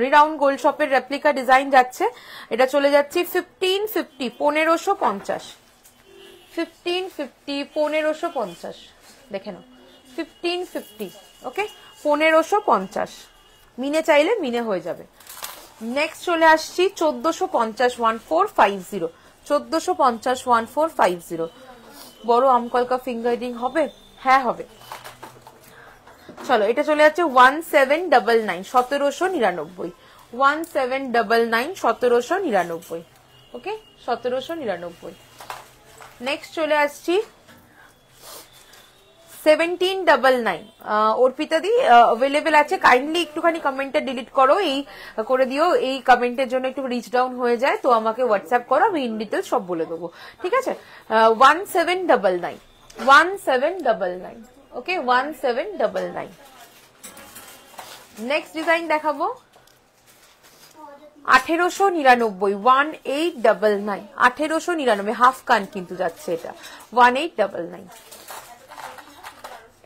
রিরাউন্ড গোল্ড শপের রেপ্লিকা ডিজাইন যাচ্ছে। এটা চলে যাচ্ছে 1550, 1550, 1550, 1550। দেখে নাও, 1550। ওকে, 1550। মিনে চাইলে মিনে হয়ে যাবে। নেক্সট চলে আসছি 1450, 1450, 1450, 1450। বড় আমকলকা ফিঙ্গারিং হবে? হ্যাঁ হবে। চলো এটা চলে যাচ্ছে 1799, 1799, 1799, 1799। ওকে, 1799। নেক্সট চলে আসছি 1799। অর্পিতা দি অ্যাভেলেবেল আছে, কাইন্ডলি একটুখানি কমেন্টটা ডিলিট করো, এই করে দিও, এই কমেন্টের জন্য একটু রিচ ডাউন হয়ে যায়, তো আমাকে হোয়াটসঅ্যাপ করো, আমি ইন ডিটেল সব বলে দেবো, ঠিক আছে? 1799, 1799। ওকে, 1799। নেক্সট ডিজাইন দেখাবো 1899, 1899, 1899। হাফ কান কিন্তু যাচ্ছে এটা, 1899।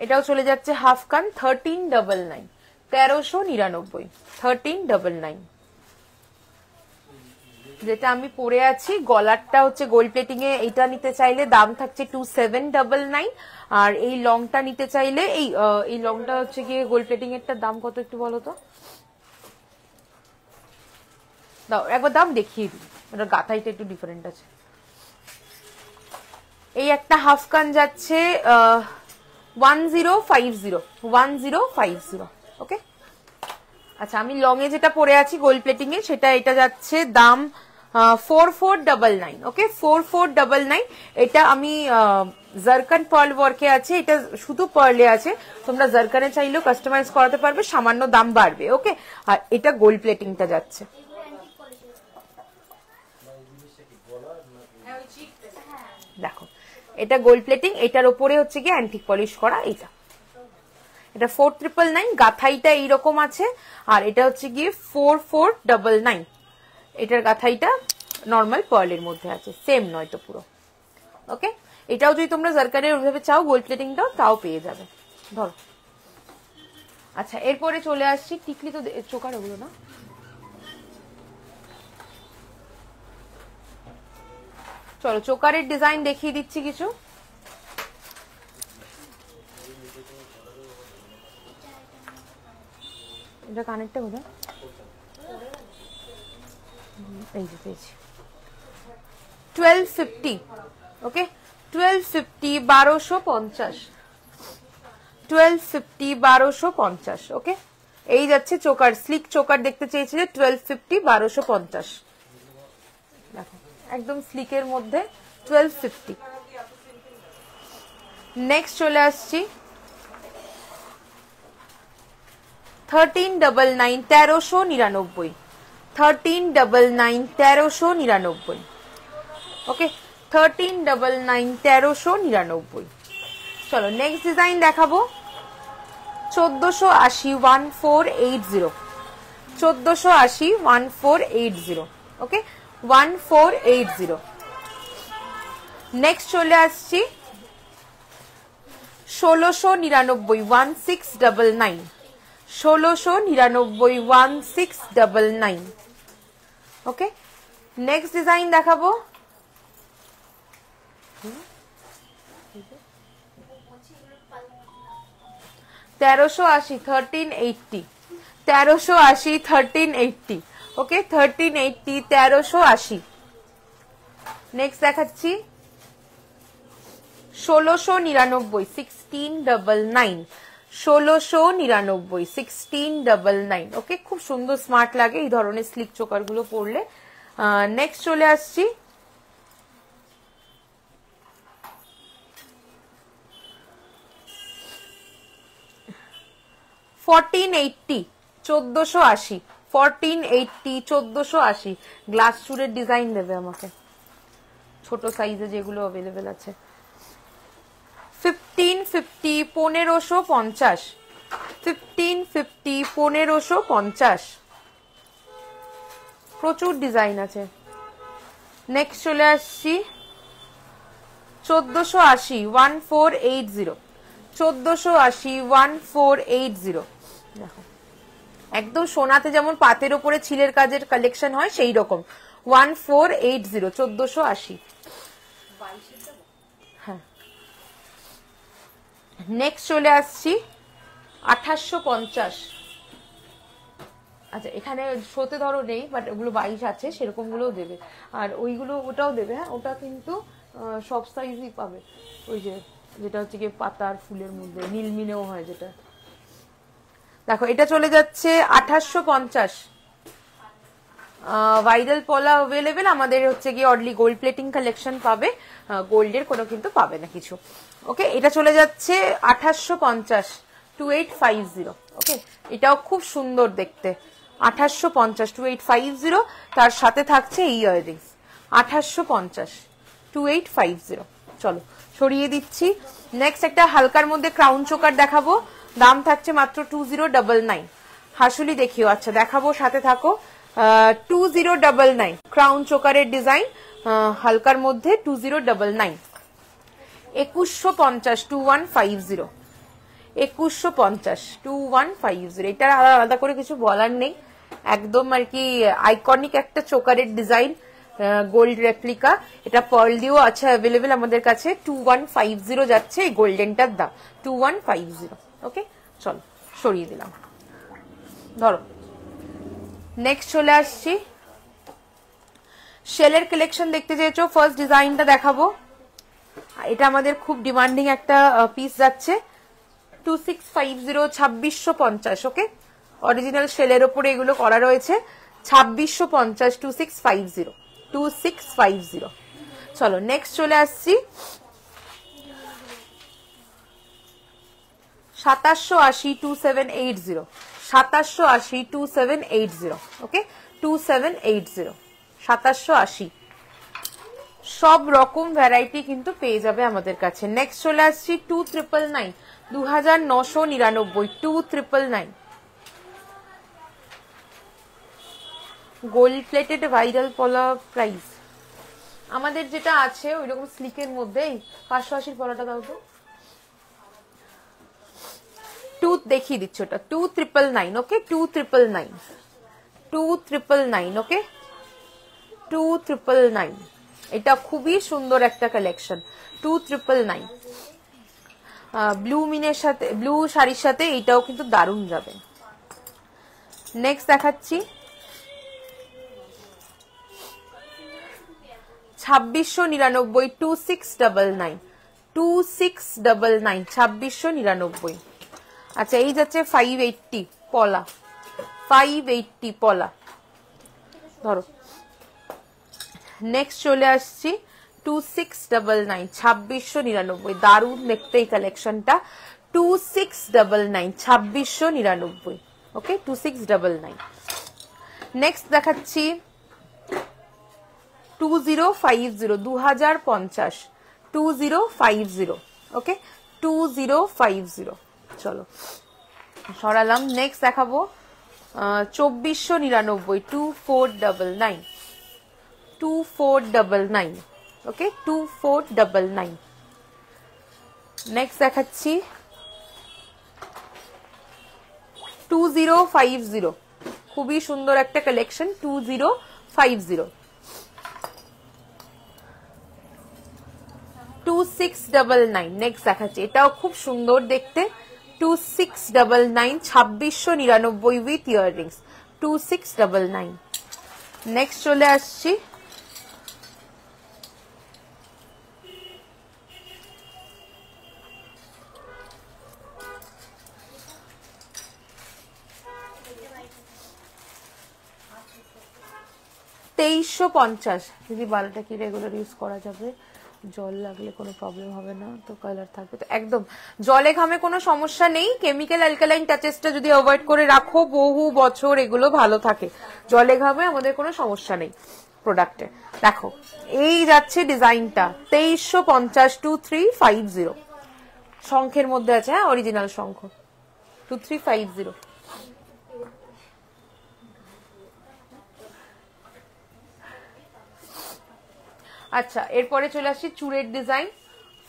এটাও চলে যাচ্ছে হাফ কান, 1399, 1399, 1399। যেটা আমি পরে আছি, গলারটা হচ্ছে গোল্ড প্লেটিং এ, এইটা নিতে চাইলে দাম থাকছে 2799, আর এই লংটা নিতে চাইলে এই লংটা হচ্ছে গিয়ে গোল্ড প্লেটিং এরটার দাম কত একটু বলো তো, দাও একবার দাম দেখিয়ে দিই, এটা গাথাইটা একটু ডিফারেন্ট আছে। এই একটা হাফ কান যাচ্ছে 1050, 1050। ওকে, আচ্ছা আমি লং এ যেটা পরে আছি গোল্ড প্লেটিং এ, সেটা এটা যাচ্ছে দাম 4499, ওকে 4499। এটা আমি জারকান পার্ল ওয়ার্কে আছে, এটা শুধু পার্লে আছে, তোমরা জারকানে চাইলেও কাস্টমাইজ করাতে পারবে, সামান্য দাম বাড়বে, ওকে। আর এটা গোল্ড প্লেটিংটা যাচ্ছে, দেখো এটা গোল্ড প্লেটিং, এটার উপরে হচ্ছে গিয়ে অ্যান্টিক পলিশ করা। এটা 4999, গাথাইটা এইরকম আছে, আর এটা হচ্ছে গিয়ে 4499, এটার গাথাইটা নর্মাল পার্লের মধ্যে আছে, সেম নয় তো পুরো, ওকে। এটাও যদি তোমরা জারকানের ওইভাবে চাও গোল্ড প্লেটিংটাও, তাও পেয়ে যাবে, ধরো। আচ্ছা, এরপরে চলে আসছি টিকলি, তো চোকার ওগুলো না, চলো চোকারের ডিজাইন দেখিয়ে দিচ্ছি কিছু। এটা কানেরটা কোথায়, এই যে পেয়েছি, 1250, ওকে 1250, 1250, 1250, 1250, ওকে। এই যাচ্ছে চোকার, স্লিক চোকার দেখতে চেয়েছিলে, 1250, 1250, দেখো একদম স্লিকের মধ্যে 1250। নেক্সট চলে আসছি 1399, 1399, 1399, 1399, ওকে 1399, 1399। চলো নেক্সট ডিজাইন দেখাবো, 1480, 1480, 1480, 1480, ওকে 1480। নেক্সট চলে আসছি 1699, 1699, 1699, 1699, ওকে। নেক্সট ডিজাইন দেখাবো 1380, 1380, 1380, 1380, ওকে 1380, 1380। নেক্সট দেখাচ্ছি 1699, 1699, 1699, 1699, ওকে। খুব সুন্দর স্মার্ট লাগে এই ধরনের স্লিক চোকার গুলো পরলে। নেক্সট চলে আসছি 1480, 1480, 1480, 1480। গ্লাস চুরের ডিজাইন দেবে আমাকে, ছোট সাইজে যেগুলো অ্যাভেলেবেল আছে। 1550, 1550, 1550, 1550, প্রচুর ডিজাইন আছে। নেক্সট চলে আসছি 1480, 1480, 1480, 1480, দেখো একদম সোনাতে যেমন পাতের উপরে ছিলের কাজের কালেকশন হয় সেই রকম, 1480, 1480। হ্যাঁ, নেক্সট চলে আসছি 2850। আচ্ছা, এখানে শোতে ধরো নেই, বাট ওগুলো 22 আছে, সেরকম গুলোও দেবে, আর ওইগুলো ওটাও দেবে। হ্যাঁ, ওটা কিন্তু সব সাইজই পাবে, ওই যে যেটা হচ্ছে গিয়ে পাতার ফুলের মধ্যে নীলমিনেও হয় যেটা। দেখো এটা চলে যাচ্ছে 2850, ভাইরাল পলা অ্যাভেলেবেল। আমাদের হচ্ছে গিয়ে অনলি গোল্ড প্লেটিং কালেকশন পাবে, গোল্ডের কোনো কিন্তু পাবে না কিছু, ওকে। এটা চলে যাচ্ছে 2850, 2850, ওকে। এটাও খুব সুন্দর দেখতে, 2850, 2850। তার সাথে থাকছে এই ইয়াররিংস, 2850, 2850। চলো সরিয়ে দিচ্ছি। নেক্সট একটা হালকার মধ্যে ক্রাউন চোকার দেখাবো, দাম থাকছে মাত্র 2099। হাসুলি দেখিও, আচ্ছা দেখাবো, সাথে থাকো। 2099 ক্রাউন চোকারের ডিজাইন, হালকার মধ্যে 2099। 2150, 2150, 2150, 2150। এটা আলাদা করে কিছু বলার নেই, একদম আর কি আইকনিক একটা চোকারের ডিজাইন, গোল্ড রেপ্লিকা। এটা পার্ল দিয়েও আছে অ্যাভেলেবেল আমাদের কাছে। 2150 যাচ্ছে এই গোল্ডেনটার দাম, 2150, ওকে। চলো সরিয়ে দিলাম, ধরো। নেক্সট চলে আসছি, শেলের কালেকশন দেখতে চেয়েছো, ফার্স্ট ডিজাইনটা দেখাবো। এটা আমাদের খুব ডিমান্ডিং একটা পিস যাচ্ছে, 2650, 2650, ওকে। অরিজিনাল শেলের ওপরে এগুলো করা রয়েছে, 2650, 2650, 2650। চলো নেক্সট চলে আসছি 2780 2780, 2780 2780, ওকে 2780, 2780 সব রকম ভ্যারাইটি কিন্তু পেয়ে যাবে আমাদের কাছে। নেক্সট চলে আসছি 2999, 2999, 2999 গোল্ড প্লেটেড ভাইরাল পলা প্রাইস। আমাদের যেটা আছে ওই রকম স্লিকের মধ্যেই 580 পলাটা দাও তো, দেখিয়ে দিচ্ছ ওটা 2999, ওকে 2999, 2999, ওকে 2999, এটা খুবই সুন্দর একটা কালেকশন 2999। ব্লু মিনের সাথে, ব্লু শাড়ির সাথে এটাও কিন্তু দারুণ যাবে। নেক্সট দেখাচ্ছি 2699, 2699, 2699, 2699। আচ্ছা এই যাচ্ছে 580 পলা, 580 পলা ধরো। নেক্সট চলে আসছি 2699, 2699, দারুণ দেখতে এই কালেকশনটা 2699, 2699, ওকে 2699। নেক্সট দেখাচ্ছি 2050, 2050, 2050, ওকে 2050। চলো সরালাম। নেক্সট দেখাবো 2499, 2499, 2499, ওকে 2499। নেক্সট দেখাচ্ছি 2050, খুবই সুন্দর একটা কালেকশন 2050। 2699 নেক্সট দেখাচ্ছি, এটাও খুব সুন্দর দেখতে 2699, 2699 উইথ ইয়াররিংস 2699। নেক্সট চলে আসছি 2350। যদি বালটা কি রেগুলার ইউজ করা যাবে, জল লাগলে কোনো প্রবলেম হবে না তো, কালার থাকবে তো একদম, জলে ঘামে কোনো সমস্যা নেই। কেমিক্যাল অ্যালকালাইন টাচেসটা যদি অ্যাভয়েড করে রাখো বহু বছর এগুলো ভালো থাকে, জলে ঘামে আমাদের কোনো সমস্যা নেই প্রোডাক্টে। দেখো এই যাচ্ছে ডিজাইনটা 2350, 2350 শঙ্খের মধ্যে আছে, হ্যাঁ অরিজিনাল শঙ্খ 2350। আচ্ছা এরপরে চলে আসছি চুড়ের ডিজাইন।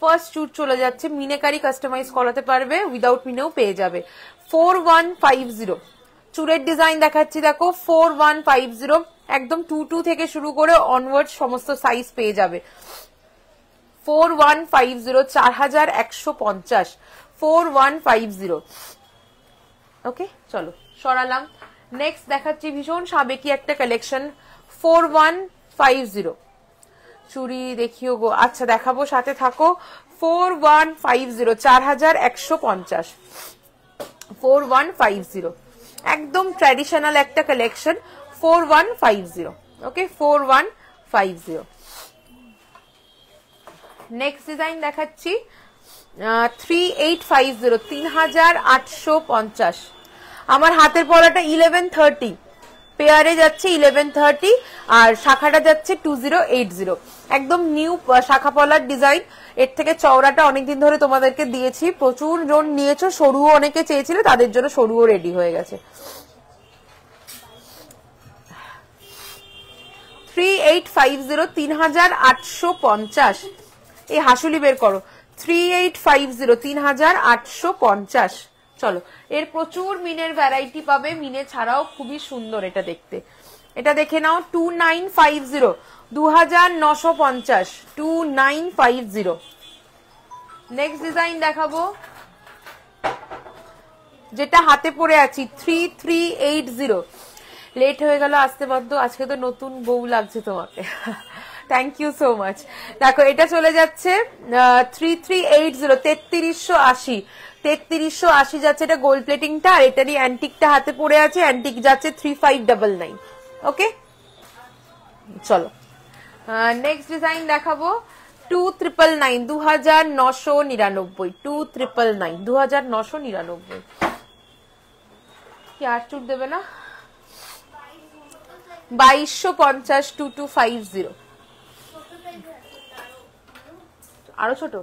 ফার্স্ট চুড় চলে যাচ্ছে, মিনেকারি কাস্টমাইজ করাতে পারবে, উইদাউট মিনেও পেয়ে যাবে 4150। চুড়ের ডিজাইন দেখাচ্ছি দেখো 4150, একদম 22 থেকে শুরু করে অনওয়ার্ড সমস্ত সাইজ পেয়ে যাবে 4150, 4150, 4150, ওকে চলো সরালাম। নেক্সট দেখাচ্ছি ভীষণ সাবেকি একটা কালেকশন 4150 চুড়ি দেখিও গো। আচ্ছা দেখাবো, সাথে থাকো 4150, 4150, 4150 একদম ট্র্যাডিশনাল একটা কালেকশন 4150, ওকে 4150। নেক্সট ডিজাইন দেখাচ্ছি 3850, 3850। আমার হাতের পলাটা 1130, পেয়ারে যাচ্ছে 1130 আর শাখাটা যাচ্ছে 2080, একদম নিউ শাখা পলার ডিজাইন। এর থেকে চওড়াটা অনেকদিন ধরে তোমাদেরকে দিয়েছি, প্রচুর জন নিয়েছো, সরুও অনেকে চেয়েছিল, তাদের জন্য সরুও রেডি হয়ে গেছে। 3850, 3850, এই হাসুলি বের করো 3850, 3850। চলো এর প্রচুর মিনের ভ্যারাইটি পাবে, মিনে ছাড়াও খুবই সুন্দর এটা দেখতে। এটা দেখে নাও 2950, 2950, 2950। নেক্সট ডিজাইন দেখাবো যেটা হাতে পরে আছি 3380। লেট হয়ে গেল আসতে বাধ্য, আজকে তো নতুন বউ লাগছে তোমাকে, থ্যাংক ইউ সো মাচ। দেখো এটা চলে যাচ্ছে 3380, 3380, 3380 যাচ্ছে, এটা গোল্ড প্লেটিংটা, আর এটারই অ্যান্টিকটা হাতে পড়ে আছে, অ্যান্টিক যাচ্ছে 3599, ওকে চলো। নেক্সট ডিজাইন দেখাবো 2999, 2999, 2999, 2999। কি আর চুট দেবে না? 2250, 2250। আরো ছোট?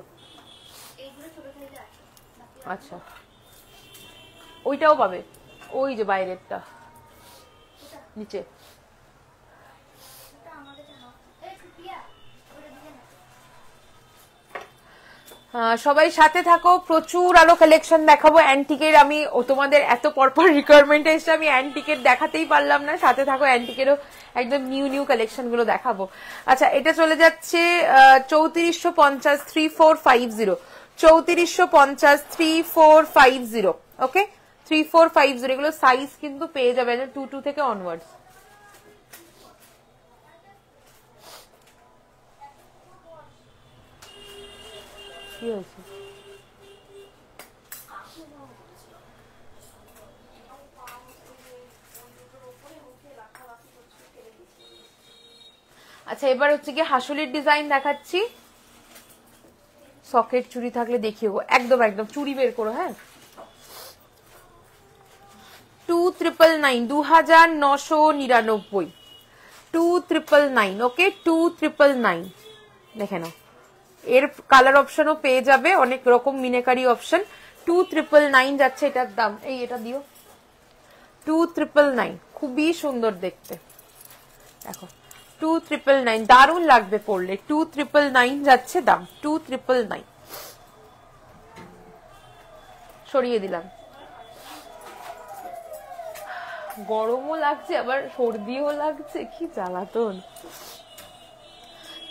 আচ্ছা, ওইটাও পাবে, ওই যে বাইরেরটা নিচে। সবাই সাথে থাকো, প্রচুর আরো কালেকশন দেখাবো অ্যান্টিকের। আমি তোমাদের এত পরপর রিকোয়ারমেন্ট এসে আমি অ্যান্টিকের দেখাতেই পারলাম না, সাথে থাকো, অ্যান্টিকেরও একদম নিউ নিউ কালেকশন গুলো দেখাবো। আচ্ছা, এটা চলে যাচ্ছে 3450, 3450, 3450, 3450। ওকে, 3450 এগুলো সাইজ কিন্তু পেয়ে যাবে 22 থেকে অনওয়ার্ডস। কি হয়েছে? আচ্ছা, এবার হচ্ছে কি হাসুলির ডিজাইন দেখাচ্ছি। সকেট চুড়ি থাকলে দেখিও, একদম একদম চুড়ি বের করো। হ্যাঁ, 2999, 2999, 2999। ওকে, 2999 দেখে নাও। এর কালার অপশনও পেয়ে যাবে, অনেক রকম মিনেকারি অপশন। 2999 যাচ্ছে এটার দাম। এই এটা দিও, 2999, খুবই সুন্দর দেখতে। দেখো 2999, দারুণ লাগবে পরলে। 2999 যাচ্ছে দাম, 2999। সরিয়ে দিলাম। গরমও লাগছে, আবার সর্দিও লাগছে, কি জ্বালাতন।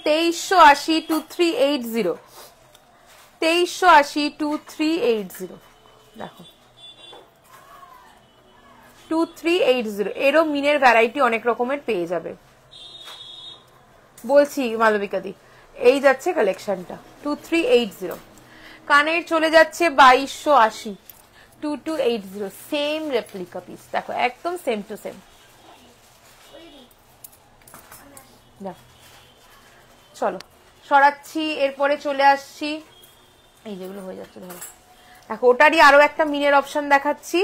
2380, 2380, 2380, 2380। দেখো 2380, এরও মিনের ভ্যারাইটি অনেক রকমের পেয়ে যাবে। বলছি মালবিকা দি, এই যাচ্ছে কালেকশনটা 2380। কানের চলে যাচ্ছে 2280, 2280, সেম রেপ্লিকা পিস। দেখো একদম সেম টু সেম। চলো সরাচ্ছি, এরপরে চলে আসছি। এই যেগুলো হয়ে যাচ্ছে ধরো, দেখো ওটারই আরো একটা মিনের অপশন দেখাচ্ছি।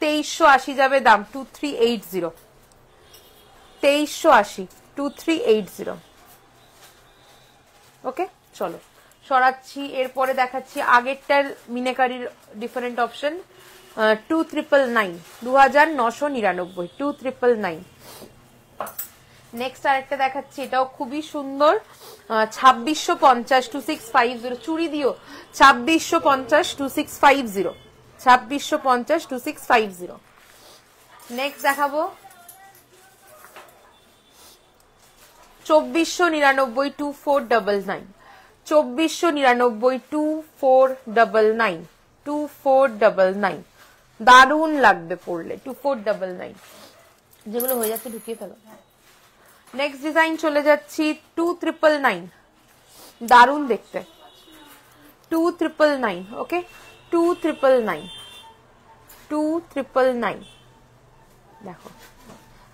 2380 যাবে দাম, 2380, 2380, 2380। ওকে, চলো সরাচ্ছি, এরপরে দেখাচ্ছি আগেরটার মিনেকারির ডিফারেন্ট অপশন। 2999, 2999, 2999। নেক্সট আরেকটা দেখাচ্ছি, এটাও খুবই সুন্দর। 2650, 2650, চুড়ি দিও। 2650, 2650, 2650, 2650। নেক্সট দেখাবো 2499, 2499, 2499, 2499, 2499। দারুণ লাগবে পড়লে, 2499। যেগুলো হয়ে যাচ্ছে ঢুকিয়ে ফেলো। নেক্সট ডিজাইন চলে যাচ্ছি 2999, দারুণ দেখতে। 2999, ওকে, 2999, 2999। দেখো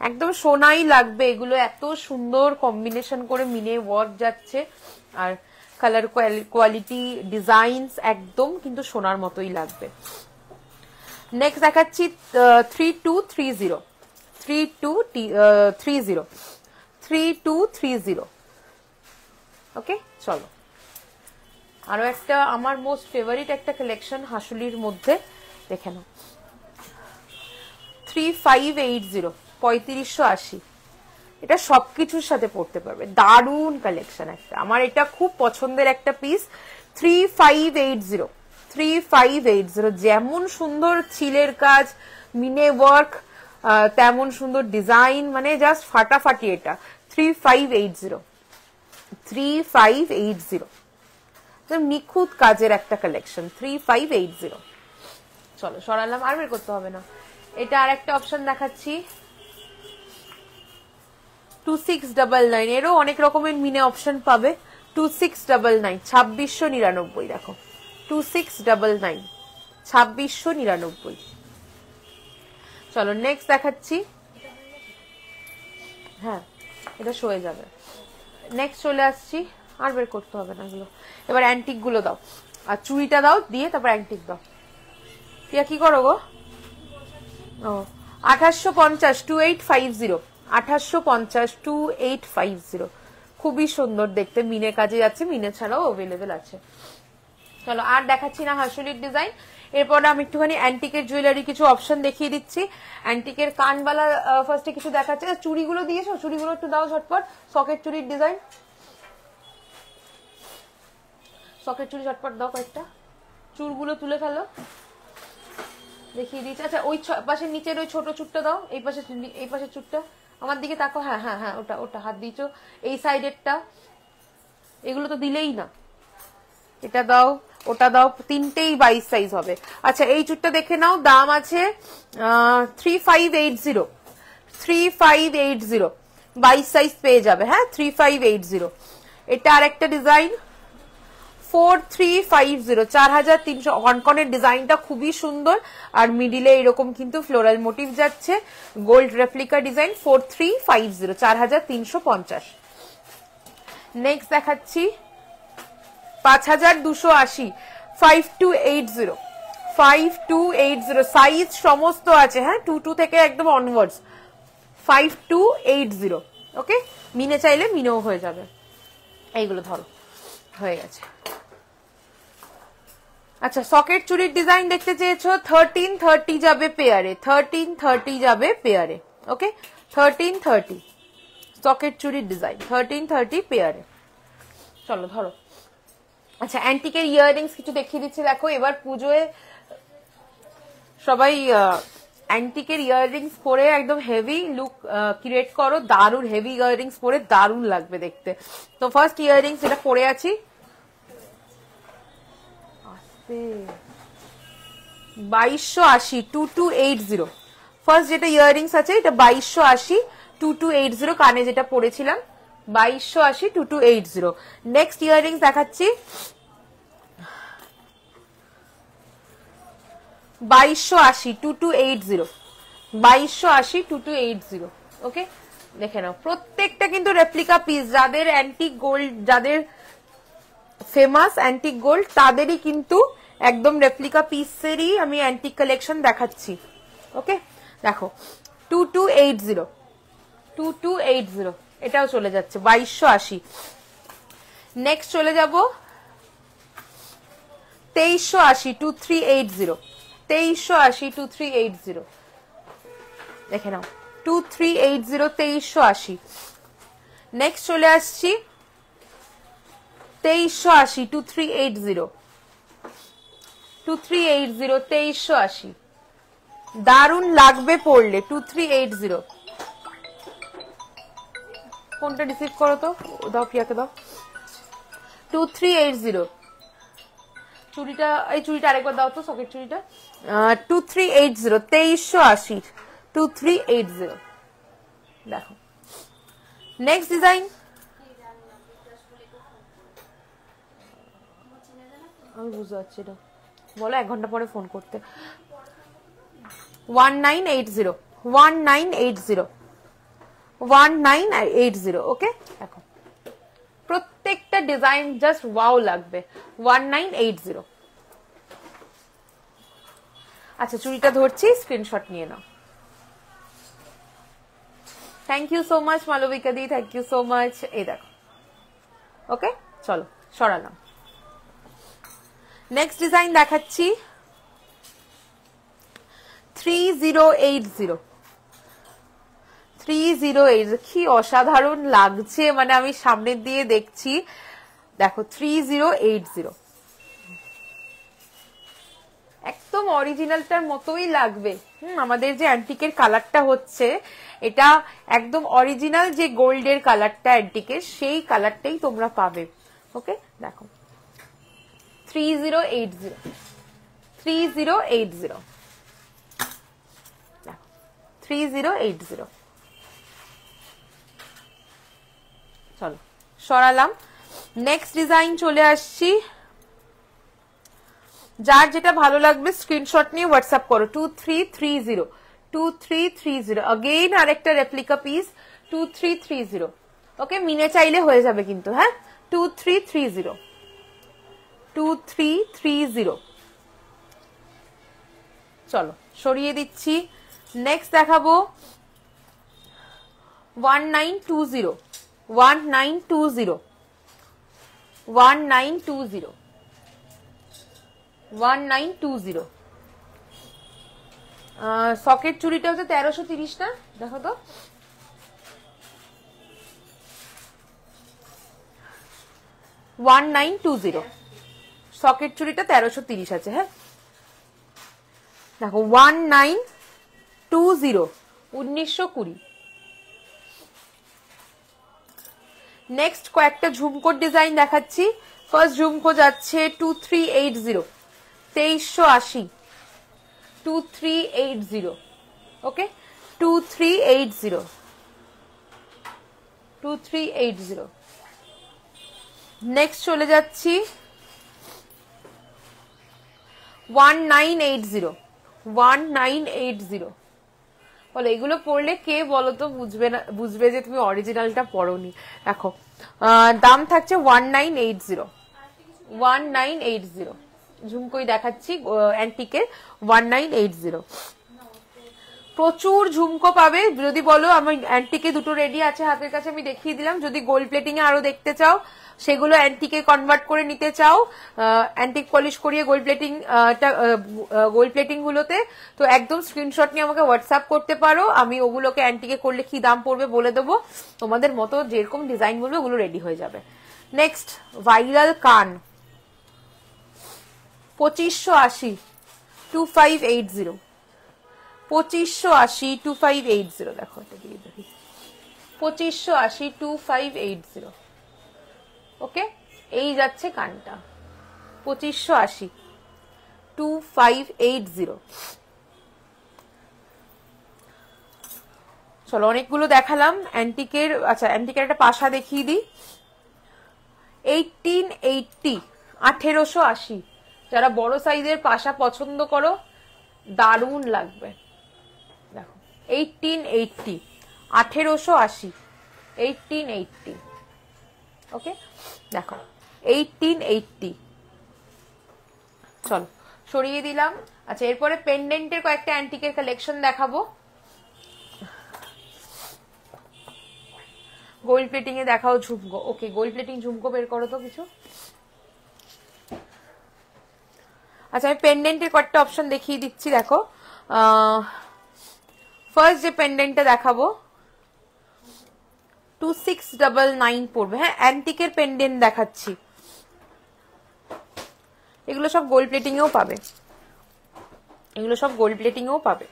একদম সোনাই লাগবে এগুলো, এত সুন্দর কম্বিনেশন করে মিনে ওয়ার্ক যাচ্ছে। আর কালার কোয়ালিটি, ডিজাইনস একদম কিন্তু সোনার মতোই লাগবে। নেক্সট দেখাচ্ছি 3230, 3230, 3230। ওকে, চলো আরো একটা আমার মোস্ট ফেভারিট একটা কালেকশন হাসুলির মধ্যে দেখে নাও। 3580, 3580। এটা সবকিছুর সাথে পড়তে পারবে, দারুণ কালেকশন একটা। আমার এটা খুব পছন্দের একটা পিস। 3580, 3580। যেমন সুন্দর ছিলের কাজ, মিনে ওয়ার্ক, তেমন সুন্দর ডিজাইন, মানে জাস্ট ফাটাফাটি এটা। 3580, 3580, নিখুঁত কাজের একটা কালেকশন। 3580। চলো সরালাম, আর বের করতে হবে না। এটা আর একটা অপশন দেখাচ্ছি 2699, এরও অনেক রকমের মিনে অপশন পাবে। 2699, 2699। দেখো 2699, 2699। চলো নেক্সট দেখাচ্ছি। হ্যাঁ, এটা সয়ে যাবে। নেক্সট চলে আসছি, আর বের করতে হবে না এগুলো। এবার অ্যান্টিক গুলো দাও, আর চুড়িটা দাও, দিয়ে তারপর অ্যান্টিক দাও। প্রিয়া কি করো গো? ও 2850 2850 2850 2850, খুবই সুন্দর দেখতে, মিনে কাজে যাচ্ছে, মিনে ছাড়াও অ্যাভেলেবেল আছে। চলো আর দেখাচ্ছি না হাসুলির ডিজাইন, এরপর আমি একটুখানি অ্যান্টিকের জুয়েলারি কিছু অপশন দেখিয়ে দিচ্ছি। অ্যান্টিকের কানবালা ফার্স্টে কিছু দেখাচ্ছে। চুড়িগুলো দিয়েছো, চুড়িগুলো একটু দাও ঝটপট, সকেট চুড়ির ডিজাইন, সকেট চুড়ি ঝটপট দাও কয়েকটা, চুড়গুলো তুলে ফেলো, দেখিয়ে দিচ্ছি। আচ্ছা ওই পাশের নিচের ওই ছোট চুটটা দাও, এই পাশের চুটটা আমার দিকে তাকো, হ্যাঁ হ্যাঁ হ্যাঁ, ওটা ওটা হাত দিয়েছো, এই সাইডেরটা, এগুলো তো দিলেই না, এটা দাও, ওটা দাও, তিনটেই 22 সাইজ হবে। আচ্ছা এই চুটটা দেখে নাও, দাম আছে 3580, 3580, 22 সাইজ পেয়ে যাবে, হ্যাঁ 3580। এটা আরেকটা ডিজাইন 4350, 4300, কনকনের ডিজাইনটা খুবই সুন্দর, আর মিডিলে এরকম কিন্তু ফ্লোরাল মোটিভ যাচ্ছে, গোল্ড রেপ্লিকা ডিজাইন, 4350, 4350। নেক্সট দেখাচ্ছি 5280, 5280, 5280, সাইজ সমস্ত আছে, হ্যাঁ 22 থেকে একদম অনওয়ার্ডস, 5280, ওকে। মিনে চাইলে মিনেও হয়ে যাবে। এইগুলো ধরো, হয়ে গেছে। আচ্ছা সকেট চুরির ডিজাইন দেখতে চেয়েছো, 1330 যাবে পেয়ারে, 1330 যাবে পেয়ারে, ওকে 1330 সকেট চুরির ডিজাইন, 1330 পেয়ারে। চলো ধরো। আচ্ছা অ্যান্টিকের ইয়াররিংস কিছু দেখিয়ে দিচ্ছি, দেখো এবার পুজোয় সবাই অ্যান্টিকের ইয়াররিংস পরে একদম হেভি লুক ক্রিয়েট করো, দারুণ হেভি ইয়াররিংস পরে দারুণ লাগবে দেখতে। তো ফার্স্ট ইয়াররিংস এটা পরে আছি, 2280, 2280, ফার্স্ট যেটা ইয়াররিংস আছে এটা 2280, 2280, কানে যেটা পরেছিলাম 2280, 2280। নেক্সট ইয়াররিংস দেখাচ্ছি 2280, 2280, 2280, 2280, ওকে। দেখে নাও প্রত্যেকটা কিন্তু রেপ্লিকা পিস, যাদের অ্যান্টিক গোল্ড, যাদের ফেমাস অ্যান্টিক গোল্ড তাদেরই কিন্তু একদম রেপ্লিকা পিসেরই আমি অ্যান্টিক কালেকশন দেখাচ্ছি, ওকে। দেখো 2280, 2280, এটাও চলে যাচ্ছে 2280। নেক্সট চলে যাব 2380, 2380, 2380, 2380, দেখে নাও 2380, 2380। নেক্সট চলে আসছি 2380, 2380, 2380, 2380, দারুণ লাগবে পড়লে 2380। ফোনটা রিসিভ করো তো, দাও প্রিয়াকে দাও। 2380, চুড়িটা, এই চুড়িটা আরেকবার দাও তো, সকেট চুড়িটা। 2380, 2380, 2380, দেখো। নেক্সট ডিজাইন আমি বুঝতে পারছি না, বলো 1 ঘন্টা পরে ফোন করতে। 1980, 1980, 1980, ওকে। দেখো প্রত্যেকটা ডিজাইন জাস্ট ওয়াও লাগবে, 1980। আচ্ছা চুড়িটা ধরছি, স্ক্রিনশট নিয়ে নাও। Thank you so much Malabika দি, থ্যাংক ইউ সো মাচ। এই দেখো, ওকে চলো সরালাম। নেক্সট ডিজাইন দেখাচ্ছি 3080, 3080, কি অসাধারণ লাগছে, মানে আমি সামনের দিয়ে দেখছি, দেখো 3080, একদম অরিজিনালটার মতোই লাগবে। আমাদের যে অ্যান্টিকের কালারটা হচ্ছে এটা একদম অরিজিনাল, যে গোল্ডের কালারটা অ্যান্টিকের সেই কালারটাই তোমরা পাবে, ওকে। দেখো 3080, 3080, 3080, চলো সরালাম। নেক্সট ডিজাইন চলে আসছি, যার যেটা ভালো লাগবে স্ক্রিনশট নিয়ে হোয়াটসঅ্যাপ করো। 2330, 2330, अगेन আরেকটা রেপ্লিকা পিস 2330, ওকে, মিনে চাইলে হয়ে যাবে কিন্তু, হ্যাঁ 2330 2330। চলো সরিয়ে দিচ্ছি। নেক্সট দেখাবো 1920 1920 1920 1920। সকেট চুড়িটা হচ্ছে 1330 না, দেখো তো। সকেট চুড়িটা 1330 আছে, হ্যাঁ দেখো 1920 1920। নেক্সট কয়েকটা ঝুমকোর ডিজাইন দেখাচ্ছি। ফার্স্ট ঝুমকো যাচ্ছে 2380 2380 2380। ওকে 2380 2380। নেক্সট চলে যাচ্ছি 1980 1980। বলো এগুলো পড়লে কে বলো তো বুঝবে না, বুঝবে যে তুমি অরিজিনালটা পড়োনি। দেখো দাম থাকছে 1980 1980। ঝুমকোই দেখাচ্ছি অ্যান্টিকের 1980। প্রচুর ঝুমকো পাবে। যদি বলো আমার অ্যান্টিকে দুটো রেডি আছে হাতের কাছে, আমি দেখিয়ে দিলাম। যদি গোল্ড প্লেটিং এ আরো দেখতে চাও, সেগুলো অ্যান্টিকে কনভার্ট করে নিতে চাও, অ্যান্টিক পলিশ করিয়ে গোল্ড প্লেটিং গুলোতে, তো একদম স্ক্রিনশট নিয়ে আমাকে হোয়াটসঅ্যাপ করতে পারো। আমি ওগুলোকে অ্যান্টিকে করলে কি দাম পড়বে বলে দেবো। তোমাদের মতো যেরকম ডিজাইন বলবে ওগুলো রেডি হয়ে যাবে। নেক্সট ভাইরাল কান 2580 2580 2580 2580। দেখো এটা দিয়ে দেখি 2580 2580। ওকে এই যাচ্ছে কানটা 2580 2580। চলো অনেকগুলো দেখালাম অ্যান্টিকের। আচ্ছা অ্যান্টিকের একটা পাশা দেখিয়ে দিই 1880 1880। যারা বড় সাইজের পাশা পছন্দ করো দারুণ লাগবে। দেখো 1880 1880 1880। ওকে দেখো 1880। চলো সরিয়ে দিলাম। আচ্ছা এরপরে পেন্ডেন্টের কয়েকটা অ্যান্টিকের কালেকশন দেখাবো। গোল্ড প্লেটিং এ দেখাও ঝুমকো। ওকে গোল্ড প্লেটিং ঝুমকো বের করো তো কিছু। আচ্ছা আমি পেন্ডেন্টের কয়েকটা অপশন দেখিয়ে দিচ্ছি। দেখো ফার্স্ট যে পেন্ডেন্টটা দেখাবো 2699 পড়বে। হ্যাঁ অ্যান্টিকের পেন্ডেন্ট দেখাচ্ছি, এগুলো সব গোল্ড প্লেটিং এও পাবে, এগুলো সব গোল্ড প্লেটিং এও পাবে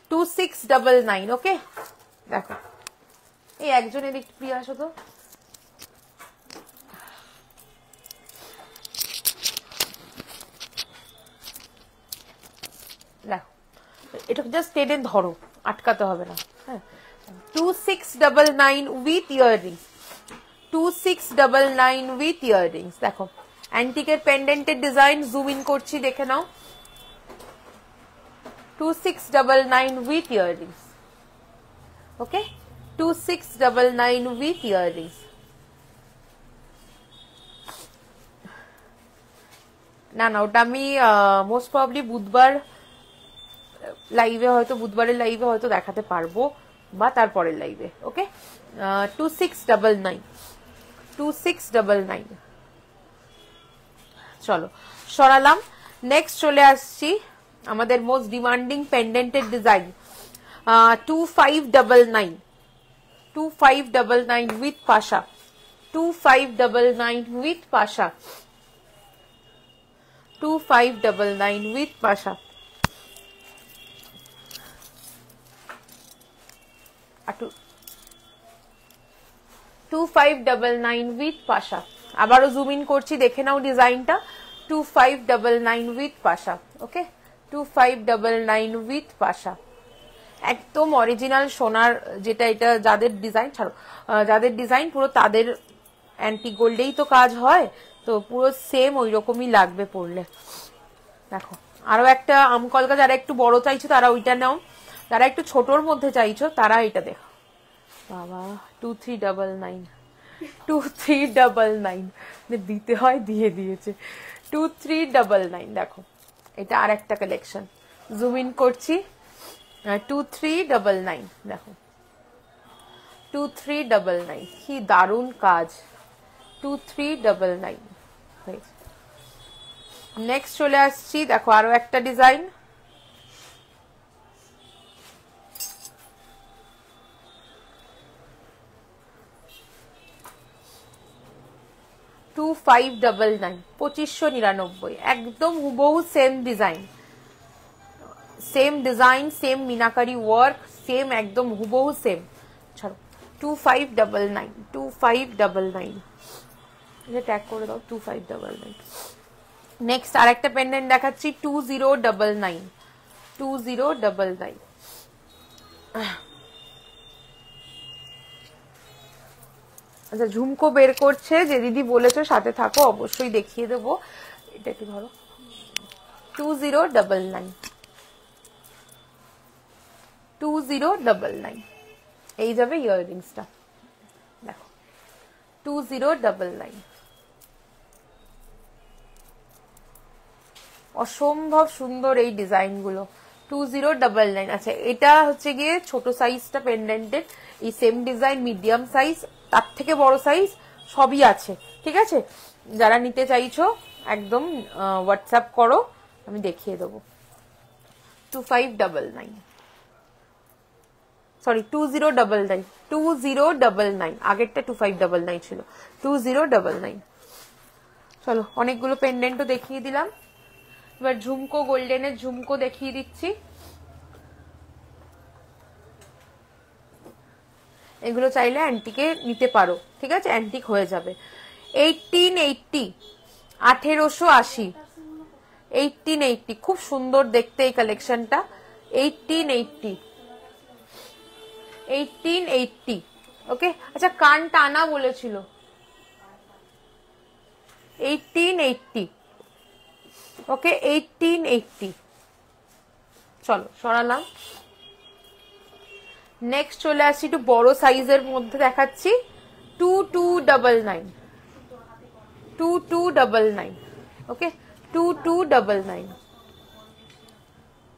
2699। ওকে দেখো এই একজনের একটু প্রিয় আসো তো। দেখো এটা জাস্ট টেনে ধরো, আটকাতে হবে না। হ্যাঁ 2699 উইথ ইয়াররিংস 2699 উইথ ইয়াররিংস। দেখো অ্যান্টিকের পেন্ডেন্টের ডিজাইন জুম ইন করছি দেখে নাও 2699 with earrings. Okay 2699 with earrings. না না ওটা আমি মোস্ট প্রবাবলি বুধবার লাইভে হয়তো, বুধবারের লাইভে হয়তো দেখাতে পারবো বা তারপরের লাইভে। ওকে 2699 2699। চলো সরালাম। নেক্সট চলে আসছি আমাদের মোস্ট ডিমান্ডিং পেন্ডেন্টের ডিজাইন 2599 2599 উইথ পাশা 2599 উইথ পাশা 2599 উইথ পাশা। 2599 উইথ পাশা। আবারও জুম ইন করছি দেখে নাও ডিজাইনটা 2599 উইথ পাশা। ওকে 2599 উইথ পাশা। একদম অরিজিনাল সোনার যেটা, এটা যাদের ডিজাইন ছাড়ো, যাদের ডিজাইন পুরো তাদের অ্যান্টিক গোল্ডেই তো কাজ হয়, তো পুরো সেম ওই রকমই লাগবে পরলে। দেখো আরো একটা আমকলকা, যারা একটু বড় চাইছো তারা ওইটা নাও, যারা একটু ছোটর মধ্যে চাইছো তারা এটা দেখো। বাবা 2399, 2399 দিতে হয়, দিয়ে দিয়েছে। 2399 দেখো, এটা আর একটা কালেকশন, জুম ইন করছি। 2399 দেখো, 2399, কি দারুণ কাজ। 2399 নেক্সট চলে আসছি, দেখো আরো একটা ডিজাইন। টু 2599, 2599, একদম হুবহু same design, same meenakari work, same একদম হুবহু সেম। ছাড়ো, 2599, 2599 এটা ট্যাগ করে দাও, 2599। নেক্সট আর একটা পেন্ডেন্ট দেখাচ্ছি, 2099, 2099। আচ্ছা, ঝুমকো বের করছে, যে দিদি বলেছো সাথে থাকো, অবশ্যই দেখিয়ে দেবো। এটা কি ধরো, 2099, 2099 এই যাবে ইয়াররিংসটা, দেখো 2099, অসম্ভব সুন্দর এই ডিজাইন গুলো। 2099। আচ্ছা, এটা হচ্ছে গিয়ে ছোট সাইজটা পেন্ডেন্টের, এই সেম ডিজাইন মিডিয়াম সাইজ, তার থেকে বড় সাইজ সবই আছে, ঠিক আছে। যারা নিতে চাইছো একদম হোয়াটসঅ্যাপ করো, আমি দেখিয়ে দেবো। 2599, সরি 2099, 2099, আগেরটা 2599 ছিল, 2099। চলো, অনেকগুলো পেন্ডেন্টও দেখিয়ে দিলাম, এবার ঝুমকো, গোল্ডেনের ঝুমকো দেখিয়ে দিচ্ছি। এগুলো চাইলে অ্যান্টিকে নিতে পারো, ঠিক আছে, অ্যান্টিক হয়ে যাবে। 1880, 1880, 1880, খুব সুন্দর দেখতে এই কালেকশনটা। 1880, 1880, ওকে। আচ্ছা, কান টানা বলেছিল, 1880, ওকে, 1880। চলো, সরালাম। নেক্সট চলে আসছি, একটু বড় সাইজের মধ্যে দেখাচ্ছি, 2299, 2299, ওকে, 2299,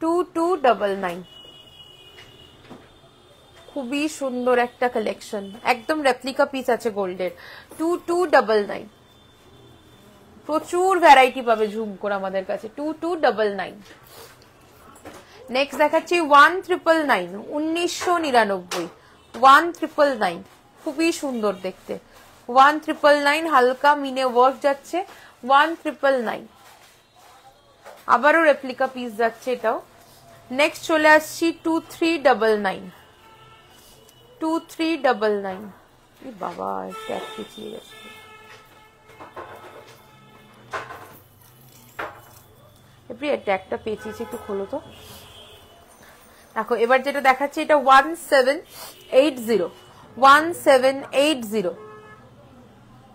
2299, খুবই সুন্দর একটা কালেকশন, একদম রেপ্লিকা পিস আছে গোল্ডের। 2299, প্রচুর ভ্যারাইটি পাবে ঝুমকোর আমাদের কাছে। 2299। নেক্সট দেখাচ্ছি 1999, 1999, 1999, খুবই সুন্দর দেখতে। 1999, হালকা মিনে ওয়ার্ক যাচ্ছে, 1999, আবারও রেপ্লিকা পিস যাচ্ছে এটাও। নেক্সট চলে আসছি 2399, 2399, বাবা ট্যাগ পিছিয়ে গেছে। ট্যাগটা পেঁচিয়েছি, একটু খোলো তো। দেখো, এবার যেটা দেখাচ্ছি, এটা 1780, 1780,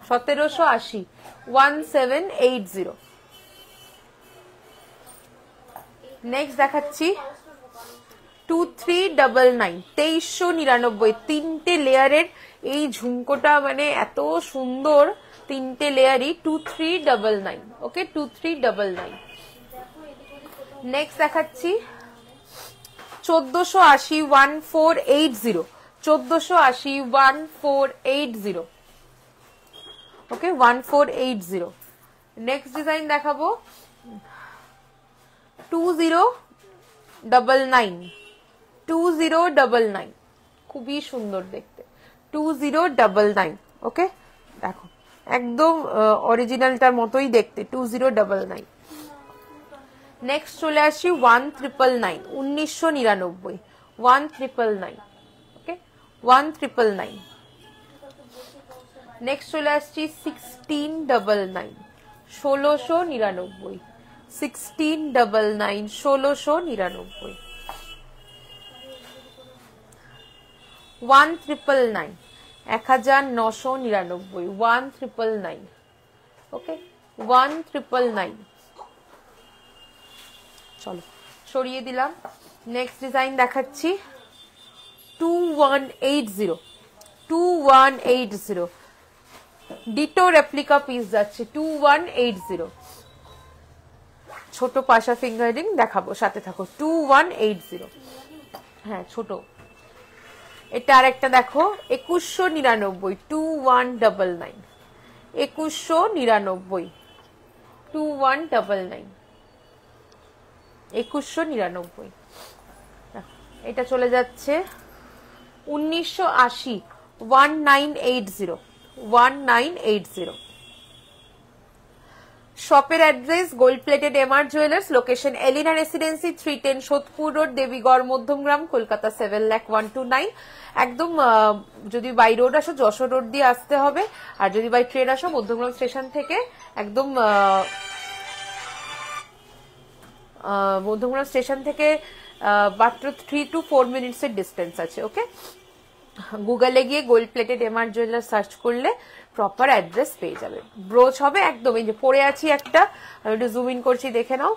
1780, 1780। নেক্সট দেখাচ্ছি 2399, 2399, তিনটে লেয়ারের এই ঝুমকোটা, মানে এত সুন্দর, তিনটে লেয়ারই। 2399, ওকে, 2399। নেক্সট দেখাচ্ছি 1480, 1480, 1480, 1480, ওকে, 1480। নেক্সট ডিজাইন দেখাবো 2099, 2099, খুবই সুন্দর দেখতে, 2099, ওকে। দেখো, একদম অরিজিনালটার মতোই দেখতে, 2099। নেক্সট চলে আসছি 1999, 1999, 1999, ওকে, 1999। নেক্সট চলে আসছি 1699, 1699, 1699, 1699, 1999, 1999, 1999, ওকে, 1999। চলো, সরিয়ে দিলাম। নেক্সট ডিজাইন দেখাচ্ছি 2180, 2180 ডিটো রেপ্লিকা পিস যাচ্ছে 2180 ছোট পাশা ফিঙ্গার রিং দেখাবো, সাথে থাকো। 2180 হ্যাঁ ছোট। এটা আরেকটা দেখো 2199 2199 2199 2199 2199। এটা চলে যাচ্ছে 1980 1980 1980। শপের address gold plated MR jewellers, location Elina residency 310 Sodepur road, Debigarh, Madhyamgram, Kolkata 7,0129। একদম যদি বাই রোড আসো যশোর রোড দিয়ে আসতে হবে, আর যদি বাই ট্রেন আসো মধ্যমগ্রাম স্টেশন থেকে একদম মধ্যমগ্রাম স্টেশন থেকে মাত্র 3 to 4 মিনিটস এর ডিস্টেন্স আছে। ওকে, গুগলে গিয়ে gold plated MR jewellers search করলে প্রপার অ্যাড্রেস পেয়ে যাবে। ব্রোচ হবে একদম, এই যে পরে আছি একটা, আমি একটু জুম ইন করছি দেখে নাও,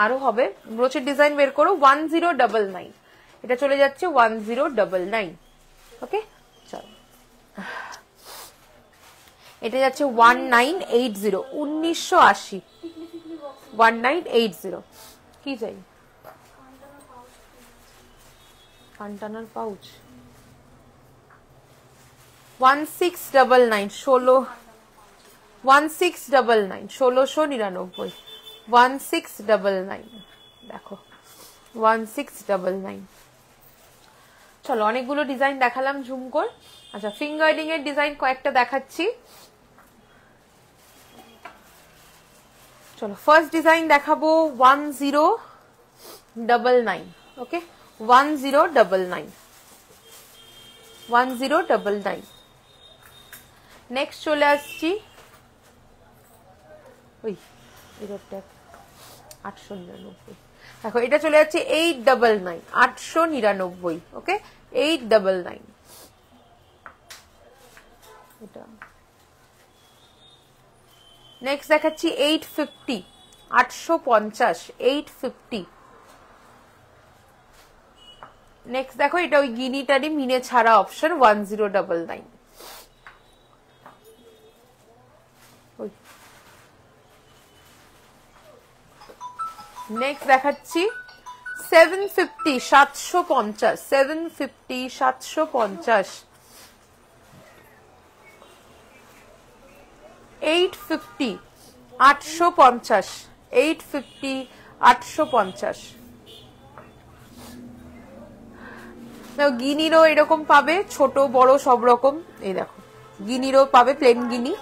আরো হবে। ব্রোচের ডিজাইন বের করো 1099, এটা চলে যাচ্ছে 1099। ওকে চলো, এটা যাচ্ছে 1980 1980 1980। কি চাই? কানটানার পাউচ 1699 1699 1699 1699 দেখো 1699। চলো অনেকগুলো ডিজাইন দেখালাম ঝুম কর। আচ্ছা ফিঙ্গারিং এর ডিজাইন কয়েকটা দেখাচ্ছি। চলো ফার্স্ট ডিজাইন দেখাবো 1099। ওকে 1099 1099। নেক্সট চলে আসছি ওই এটা 899। দেখো এটা চলে যাচ্ছে 899 899। ওকে 899। এটা নেক্সট দেখাচ্ছি 850 850 850। নেক্সট দেখো এটা ওই গিনিটারই মিনে ছাড়া অপশন 1099। নেক্সট দেখাচ্ছি 750 750 750 750। 850 850 850 850। গিনিরও এরকম পাবে, ছোট বড় সব রকম। এই দেখো গিনিরও পাবে, প্লেন গিনি।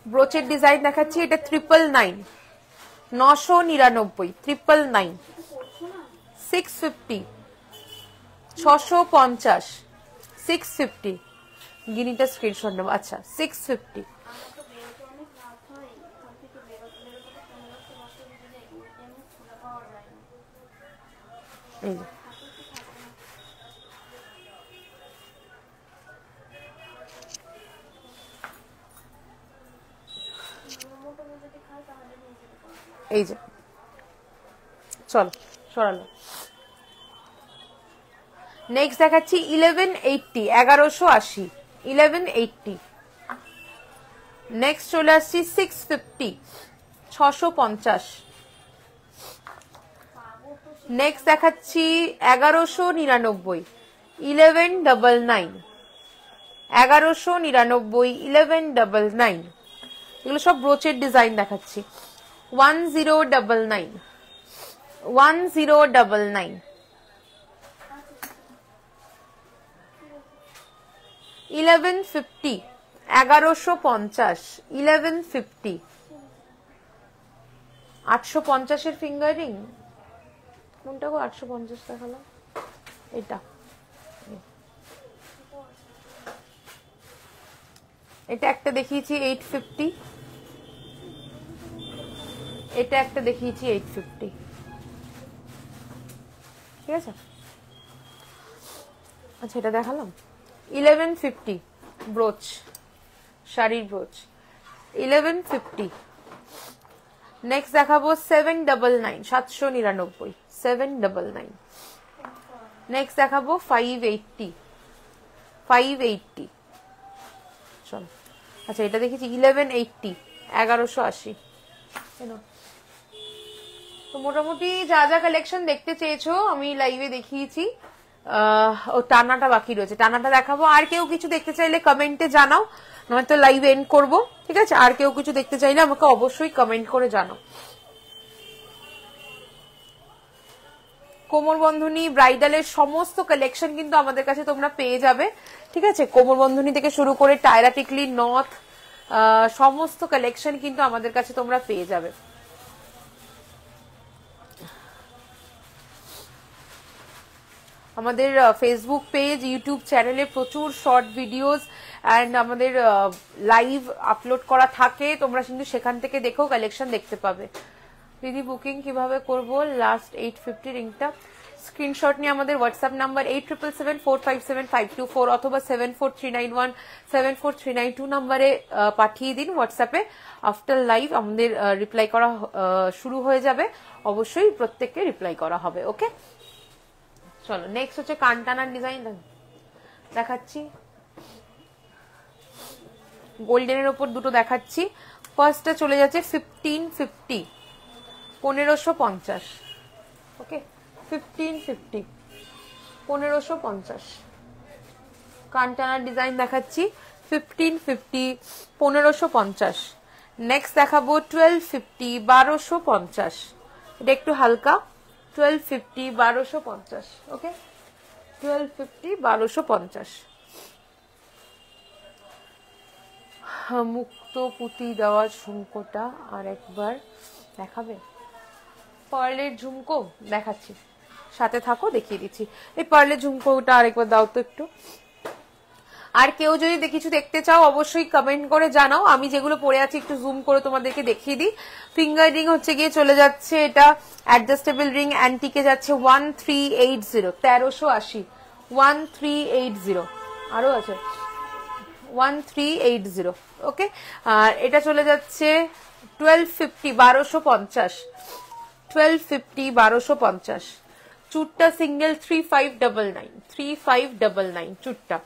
ব্রোচের ডিজাইন দেখাচ্ছি, এটা 999 999 999 650 650 650। গিনিটা স্ক্রিনশট নেব। আচ্ছা 650। এই যে এই যে চলো সরালো। নেক্সট দেখাচ্ছি 1180 1180 1180। নেক্সট চলে আসছি 650 650। নেক্সট দেখাচ্ছি 1199 1199 1199 1199। এগুলো সব ব্রোচের ডিজাইন দেখাচ্ছি। 1099 1099 1150 1150 1150। 850 এর ফিঙ্গারিং কোনটা গো? 850 দেখালাম, এটা এটা একটা দেখিয়েছি 850, এটা একটা দেখিয়েছি 850। ঠিক আছে, আচ্ছা এটা দেখালাম 1150 ব্রোচ, শাড়ির ব্রোচ 1150। নেক্সট দেখাবো 799, 799, 799। নেক্সট দেখাবো 580, 580। চলো, আচ্ছা এটা দেখেছি 1180, 1180। তো মোটামুটি যা যা কালেকশন দেখতে চেয়েছো আমি লাইভে দেখিয়েছি। ও টানাটা বাকি রয়েছে, টানাটা দেখাবো। আর কেউ কিছু দেখতে চাইলে কমেন্টে জানাও, নয়তো লাইভ এন্ড করবো, ঠিক আছে? আর কেউ কিছু দেখতে চাইলে আমাকে অবশ্যই কমেন্ট করে জানাও। কোমর বন্ধনী ব্রাইডালের সমস্ত কালেকশন কিন্তু আমাদের কাছে তোমরা পেয়ে যাবে, ঠিক আছে? কোমর বন্ধনী থেকে শুরু করে টায়রা টিকলি, নথ, সমস্ত কালেকশন কিন্তু আমাদের কাছে তোমরা পেয়ে যাবে। আমাদের ফেসবুক পেজ, ইউটিউব চ্যানেলে প্রচুর শর্ট ভিডিওস অ্যান্ড আমাদের লাইভ আপলোড করা থাকে, তোমরা কিন্তু সেখান থেকে দেখেও কালেকশন দেখতে পাবে। দিদি বুকিং কিভাবে করব? লাস্ট 850 রিংটা স্ক্রিনশট নিয়ে আমাদের হোয়াটসঅ্যাপ নাম্বার 8777457524 অথবা 7439174392 নাম্বারে পাঠিয়ে দিন হোয়াটসঅ্যাপে। আফটার লাইভ আমাদের রিপ্লাই করা শুরু হয়ে যাবে, অবশ্যই প্রত্যেককে রিপ্লাই করা হবে। ওকে, চলো নেক্সট হচ্ছে কানটানার ডিজাইন দেখাচ্ছি। গোল্ডেনের ওপর দুটো দেখাচ্ছি। ফার্স্টটা চলে যাচ্ছে 1550, 1550। ওকে, 1550, 1550 কানটানার ডিজাইন দেখাচ্ছি। 1550, 1550। নেক্সট দেখাবো 1250, 1250। এটা একটু হালকা, 1250, 1250। ওকে, 1250, 1250। মুক্ত পুঁতি দেওয়া ঝুমকোটা আর একবার দেখাবে? পার্লের ঝুমকো দেখাচ্ছি, সাথে থাকো, দেখিয়ে দিচ্ছি। এই পার্লের ঝুমকোটা আরেকবার দাও তো একটু। আর কেউ যদি কিছু দেখতে চাও অবশ্যই কমেন্ট করে জানাও। আমি যেগুলো পরে আছি একটু জুম করে তোমাদেরকে দেখিয়ে দিই। ফিঙ্গার রিং হচ্ছে গিয়ে চলে যাচ্ছে, এটা অ্যাডজাস্টেবল রিং অ্যান্টিকে যাচ্ছে 1380, 1380, 1380। আরো আছে 1380। ওকে, আর এটা চলে যাচ্ছে 1250, 1250, 1250, 1250। চুটটা সিঙ্গেল 3599, 3599 চুটটা।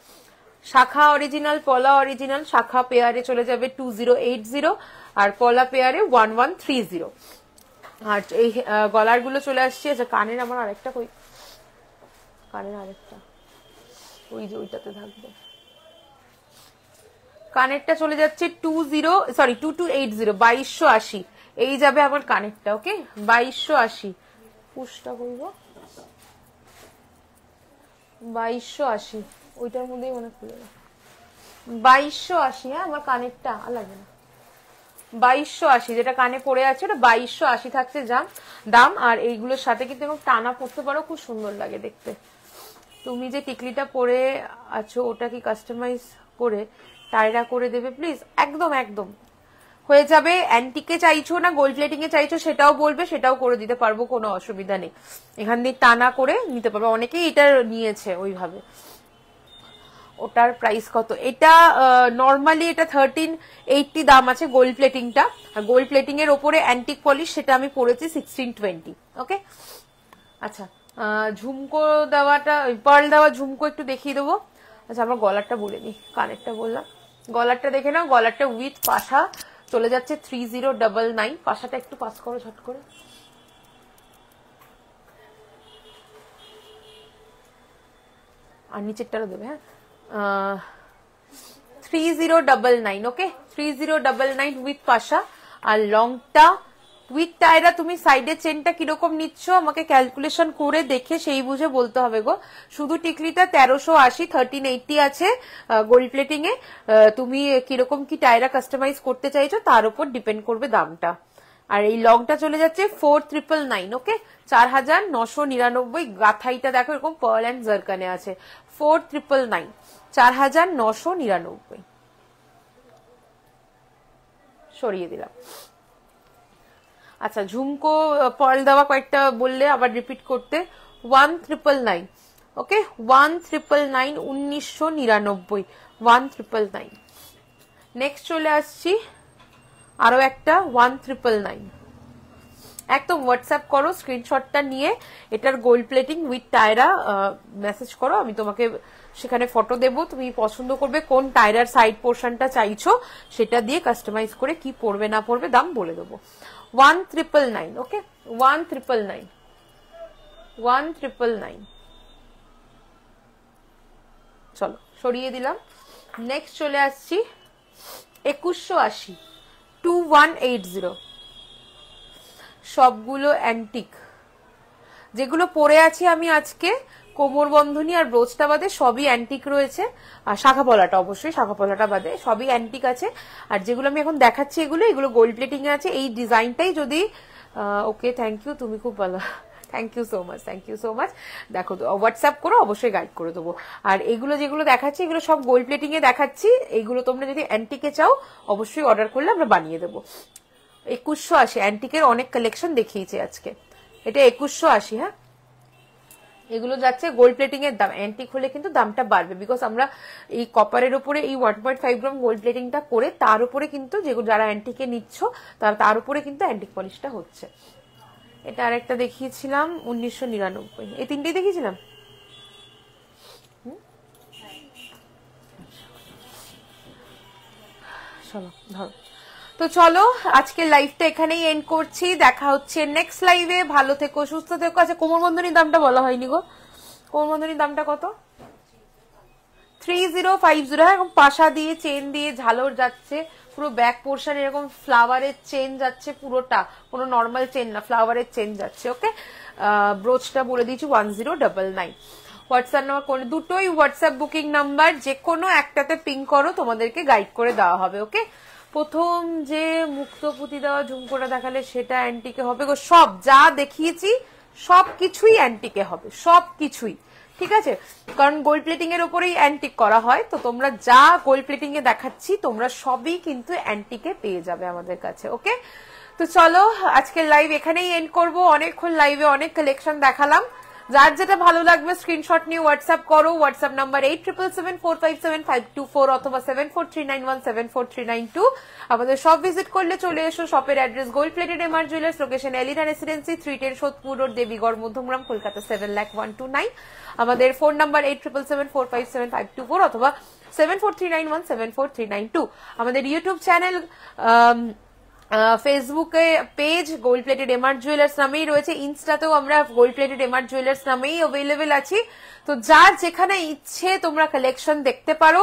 শাখা অরিজিনাল, পলা অরিজিনাল। শাখা পেয়ারে চলে যাবে 2080 আর পলা পেয়ারে 1130। আর এই গলার গুলো চলে আসছে। আচ্ছা, কানের আমার আরেকটা কই? কানের আরেকটা ওই যে ওইটাতে থাকবে। কানেরটা চলে যাচ্ছে 2280, 2280। এই যাবে আমার কানেরটা। ওকে, 2280। পুশটা বলবো 2280, ওইটার মধ্যেই মনে খুলে যাবে 2280। হ্যাঁ, আমার কানেরটা লাগবে না। 2280 যেটা কানে পড়ে আছে ওটা 2280 থাকছে দাম। আর এইগুলোর সাথে কিন্তু এবং টানা পড়তে পারো, খুব সুন্দর লাগে দেখতে। তুমি যে টিকলিটা পরে আছো ওটা কি কাস্টমাইজ করে টায়রা করে দেবে প্লিজ? একদম একদম হয়ে যাবে। অ্যান্টিকে চাইছো না গোল্ড প্লেটিং এ চাইছো সেটাও বলবে, সেটাও করে দিতে পারবো, কোনো অসুবিধা নেই। এখান দিয়ে টানা করে নিতে পারবে, অনেকেই এটা নিয়েছে ওইভাবে। ওটার প্রাইস কত? এটা নর্মালি এটা 1380 দাম আছে গোল্ড প্লেটিংটা। আর গোল্ড প্লেটিং এর ওপরে অ্যান্টিক পলিশ, সেটা আমি পরেছি 1620। ওকে, আচ্ছা ঝুমকো দেওয়াটা, পার্ল দেওয়া ঝুমকো একটু দেখিয়ে দেবো। আচ্ছা, আমরা গলারটা বলে নিই, কানেরটা বললাম। গলারটা দেখে নাও, গলারটা উইথ পাশা চলে যাচ্ছে 3099। পাশাটা একটু পাস করো ঝট করে। আর নিচেরটারও দেবে। হ্যাঁ, 3099। ওকে, 3099 উইথ পাশা। আর লংটা উইথ টায়রা। তুমি সাইডের চেনটা কিরকম নিচ্ছ আমাকে ক্যালকুলেশন করে দেখে সেই বুঝে বলতে হবে গো। শুধু টিকলিটা 1380, 1380 আছে গোল্ড প্লেটিং এ। তুমি কিরকম কি টায়রা কাস্টমাইজ করতে চাইছো তার উপর ডিপেন্ড করবে দামটা। আর এই লংটা চলে যাচ্ছে 4999। ওকে, 4999। গাথাইটা দেখো এরকম পার্ল অ্যান্ড জারকানে আছে। 4999, 4999। সরিয়ে দিলাম। আচ্ছা, ঝুমকো পার্ল দেওয়া কয়েকটা বললে আবার রিপিট করতে। 1999। ওকে, 1999, 1999, 1999। নেক্সট চলে আসছি আরো একটা 1999। একদম হোয়াটসঅ্যাপ করো, স্ক্রিনশটটা নিয়ে এটার gold plating with tiara message করো, আমি তোমাকে সেখানে ফটো দেবো, তুমি পছন্দ করবে কোন টায়রার সাইড পোর্শনটা চাইছো, সেটা দিয়ে কাস্টমাইজ করে কি পড়বে না পড়বে দাম বলে দেবো। 1999, ওকে 1999, 1999। চলো সরিয়ে দিলাম। নেক্সট চলে আসছি 2180, 2180। সবগুলো অ্যান্টিক, যেগুলো পরে আছি আমি আজকে কোমর বন্ধনী আর ব্রোচটা বাদে সবই অ্যান্টিক রয়েছে, আর শাখা পলাটা অবশ্যই, শাখা পলাটা বাদে সবই অ্যান্টিক আছে। আর যেগুলো আমি এখন দেখাচ্ছি এগুলো গোল্ড প্লেটিং এ আছে। এই ডিজাইনটাই যদি ওকে থ্যাংক ইউ, তুমি খুব ভালো, thank you so much, thank you so much. দেখো হোয়াটসঅ্যাপ করো, অবশ্যই গাইড করে দেবো। আর এগুলো যেগুলো দেখাচ্ছি এগুলো সব গোল্ড প্লেটিং এ দেখাচ্ছি, এইগুলো তোমরা যদি অ্যান্টিকে চাও অবশ্যই অর্ডার করলে আমরা বানিয়ে দেবো। 2180 অ্যান্টিকের অনেক কালেকশন দেখিয়েছি আজকে, এটা 2180। হ্যাঁ, এগুলো যাচ্ছে গোল্ড প্লেটিং এর দাম, অ্যান্টিক হলে কিন্তু দামটা বাড়বে, বিকজ আমরা এই কপারের উপরে এই 1.5 গ্রাম গোল্ড প্লেটিংটা করে তার উপরে কিন্তু যেগুলো যারা অ্যান্টিকে নিচ্ছ তার উপরে কিন্তু অ্যান্টিক পলিশটা হচ্ছে। এটা আরেকটা দেখিয়েছিলাম 1999, এই তিনটেই দেখিয়েছিলাম। চলো ধরো, তো চলো আজকের লাইভটা এখানেই এন্ড করছি, দেখা হচ্ছে নেক্সট লাইভে। ভালো থেকো, সুস্থ থেকো। আচ্ছা কোমরবন্ধনীর দামটা বলা হয়নি গো, কোমরবন্ধনীর দামটা কত? 3050। হ্যাঁ, এরকম পাশা দিয়ে চেন দিয়ে ঝালর যাচ্ছে, পুরো ব্যাক পোর্শন এরকম ফ্লাওয়ারের চেন যাচ্ছে পুরোটা, কোনো নর্মাল চেন না, ফ্লাওয়ারের চেন যাচ্ছে। ওকে, ব্রোচটা বলে দিয়েছি 1099। হোয়াটসঅ্যাপ নাম্বার কোন দুটোই হোয়াটসঅ্যাপ বুকিং নাম্বার, যে কোনো একটাতে পিং করো, তোমাদেরকে গাইড করে দেওয়া হবে। ওকে, প্রথম যে মুক্ত পুঁতি দেওয়া ঝুমকোটা দেখালে সেটা অ্যান্টিকে হবে গো, সব যা দেখিয়েছি সব কিছুই অ্যান্টিকে হবে, সব কিছুই, ঠিক আছে? কারণ গোল্ড প্লেটিং এর উপরেই অ্যান্টিক করা হয়, তো তোমরা যা গোল্ড প্লেটিং এ দেখাচ্ছি তোমরা সবই কিন্তু অ্যান্টিকে পেয়ে যাবে আমাদের কাছে। ওকে, তো চলো আজকের লাইভ এখানেই এন্ড করবো। অনেকক্ষণ লাইভে অনেক কালেকশন দেখালাম, যার যেটা ভালো লাগবে স্ক্রিনশট নিয়ে হোয়াটসঅ্যাপ করো। হোয়াটসঅ্যাপ নাম্বার 8777457524 অথবা 7439174392। আমাদের শপ ভিজিট করলে চলে এসো। শপের address gold plated MR jewellers, location Elina residency, 310 Sodepur road, Debigarh, Madhyamgram, Kolkata 7,0129। আমাদের ফোন নাম্বার 8777457524 অথবা 7439174392। আমাদের ইউটিউব চ্যানেল, ফেসবুকে page gold plated MR jewellers নামেই রয়েছে, ইনস্টাতেও আমরা গোল্ড প্লেটেড এমআর জুয়েলার্স নামেই অ্যাভেলেবেল আছি। তো যার যেখানে ইচ্ছে তোমরা কালেকশন দেখতে পারো।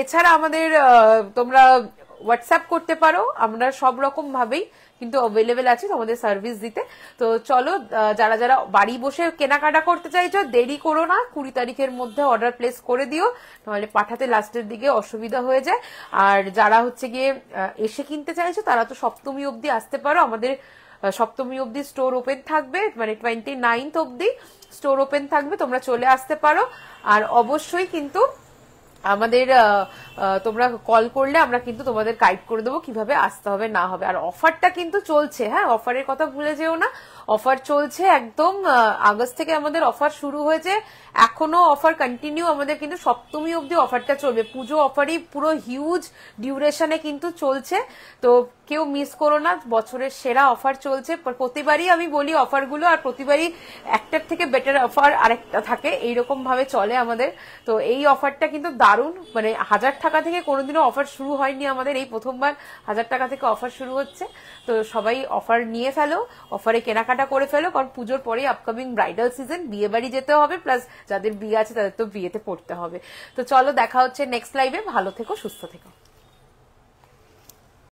এছাড়া আমাদের তোমরা হোয়াটসঅ্যাপ করতে পারো, আমরা সব রকম ভাবেই কিন্তু অ্যাভেলেবেল আছি তোমাদের সার্ভিস দিতে। তো চলো, যারা যারা বাড়ি বসে কেনাকাটা করতে চাইছো দেরি করো না, 20 তারিখের মধ্যে অর্ডার প্লেস করে দিও, নাহলে পাঠাতে লাস্টের দিকে অসুবিধা হয়ে যায়। আর যারা হচ্ছে গিয়ে এসে কিনতে চাইছো তারা তো সপ্তমী অবধি আসতে পারো, আমাদের সপ্তমী অবধি স্টোর ওপেন থাকবে, মানে 29th অবধি স্টোর ওপেন থাকবে, তোমরা চলে আসতে পারো। আর অবশ্যই কিন্তু আমাদের তোমরা কল করলে আমরা কিন্তু তোমাদের গাইড করে দেবো কিভাবে আসতে হবে না হবে। আর অফারটা কিন্তু চলছে, হ্যাঁ অফারের কথা ভুলে যেও না, অফার চলছে একদম। আগস্ট থেকে আমাদের অফার শুরু হয়েছে, এখনো অফার কন্টিনিউ, আমাদের কিন্তু সপ্তমী অবধি অফারটা চলবে, পুজো অফারই পুরো হিউজ ডিউরেশনে কিন্তু চলছে। তো কেউ মিস করো না, বছরের সেরা অফার চলছে। প্রতিবারই আমি বলি অফারগুলো, আর প্রতিবারই একটার থেকে বেটার অফার আরেকটা থাকে, এইরকম ভাবে চলে আমাদের। তো এই অফারটা কিন্তু দারুণ, মানে 1000 টাকা থেকে কোনোদিনও অফার শুরু হয়নি আমাদের, এই প্রথমবার 1000 টাকা থেকে অফার শুরু হচ্ছে। তো সবাই অফার নিয়ে ফেলো, অফারে কেনাকাটা করে ফেলো, কারণ পুজোর পরে আপকামিং ব্রাইডাল সিজন, বিয়ে বাড়ি যেতে হবে, প্লাস যাদের বিয়ে আছে তাদের তো বিয়েতে পড়তে হবে। তো চলো দেখা হচ্ছে নেক্সট লাইভে, ভালো থেকো, সুস্থ থেকো।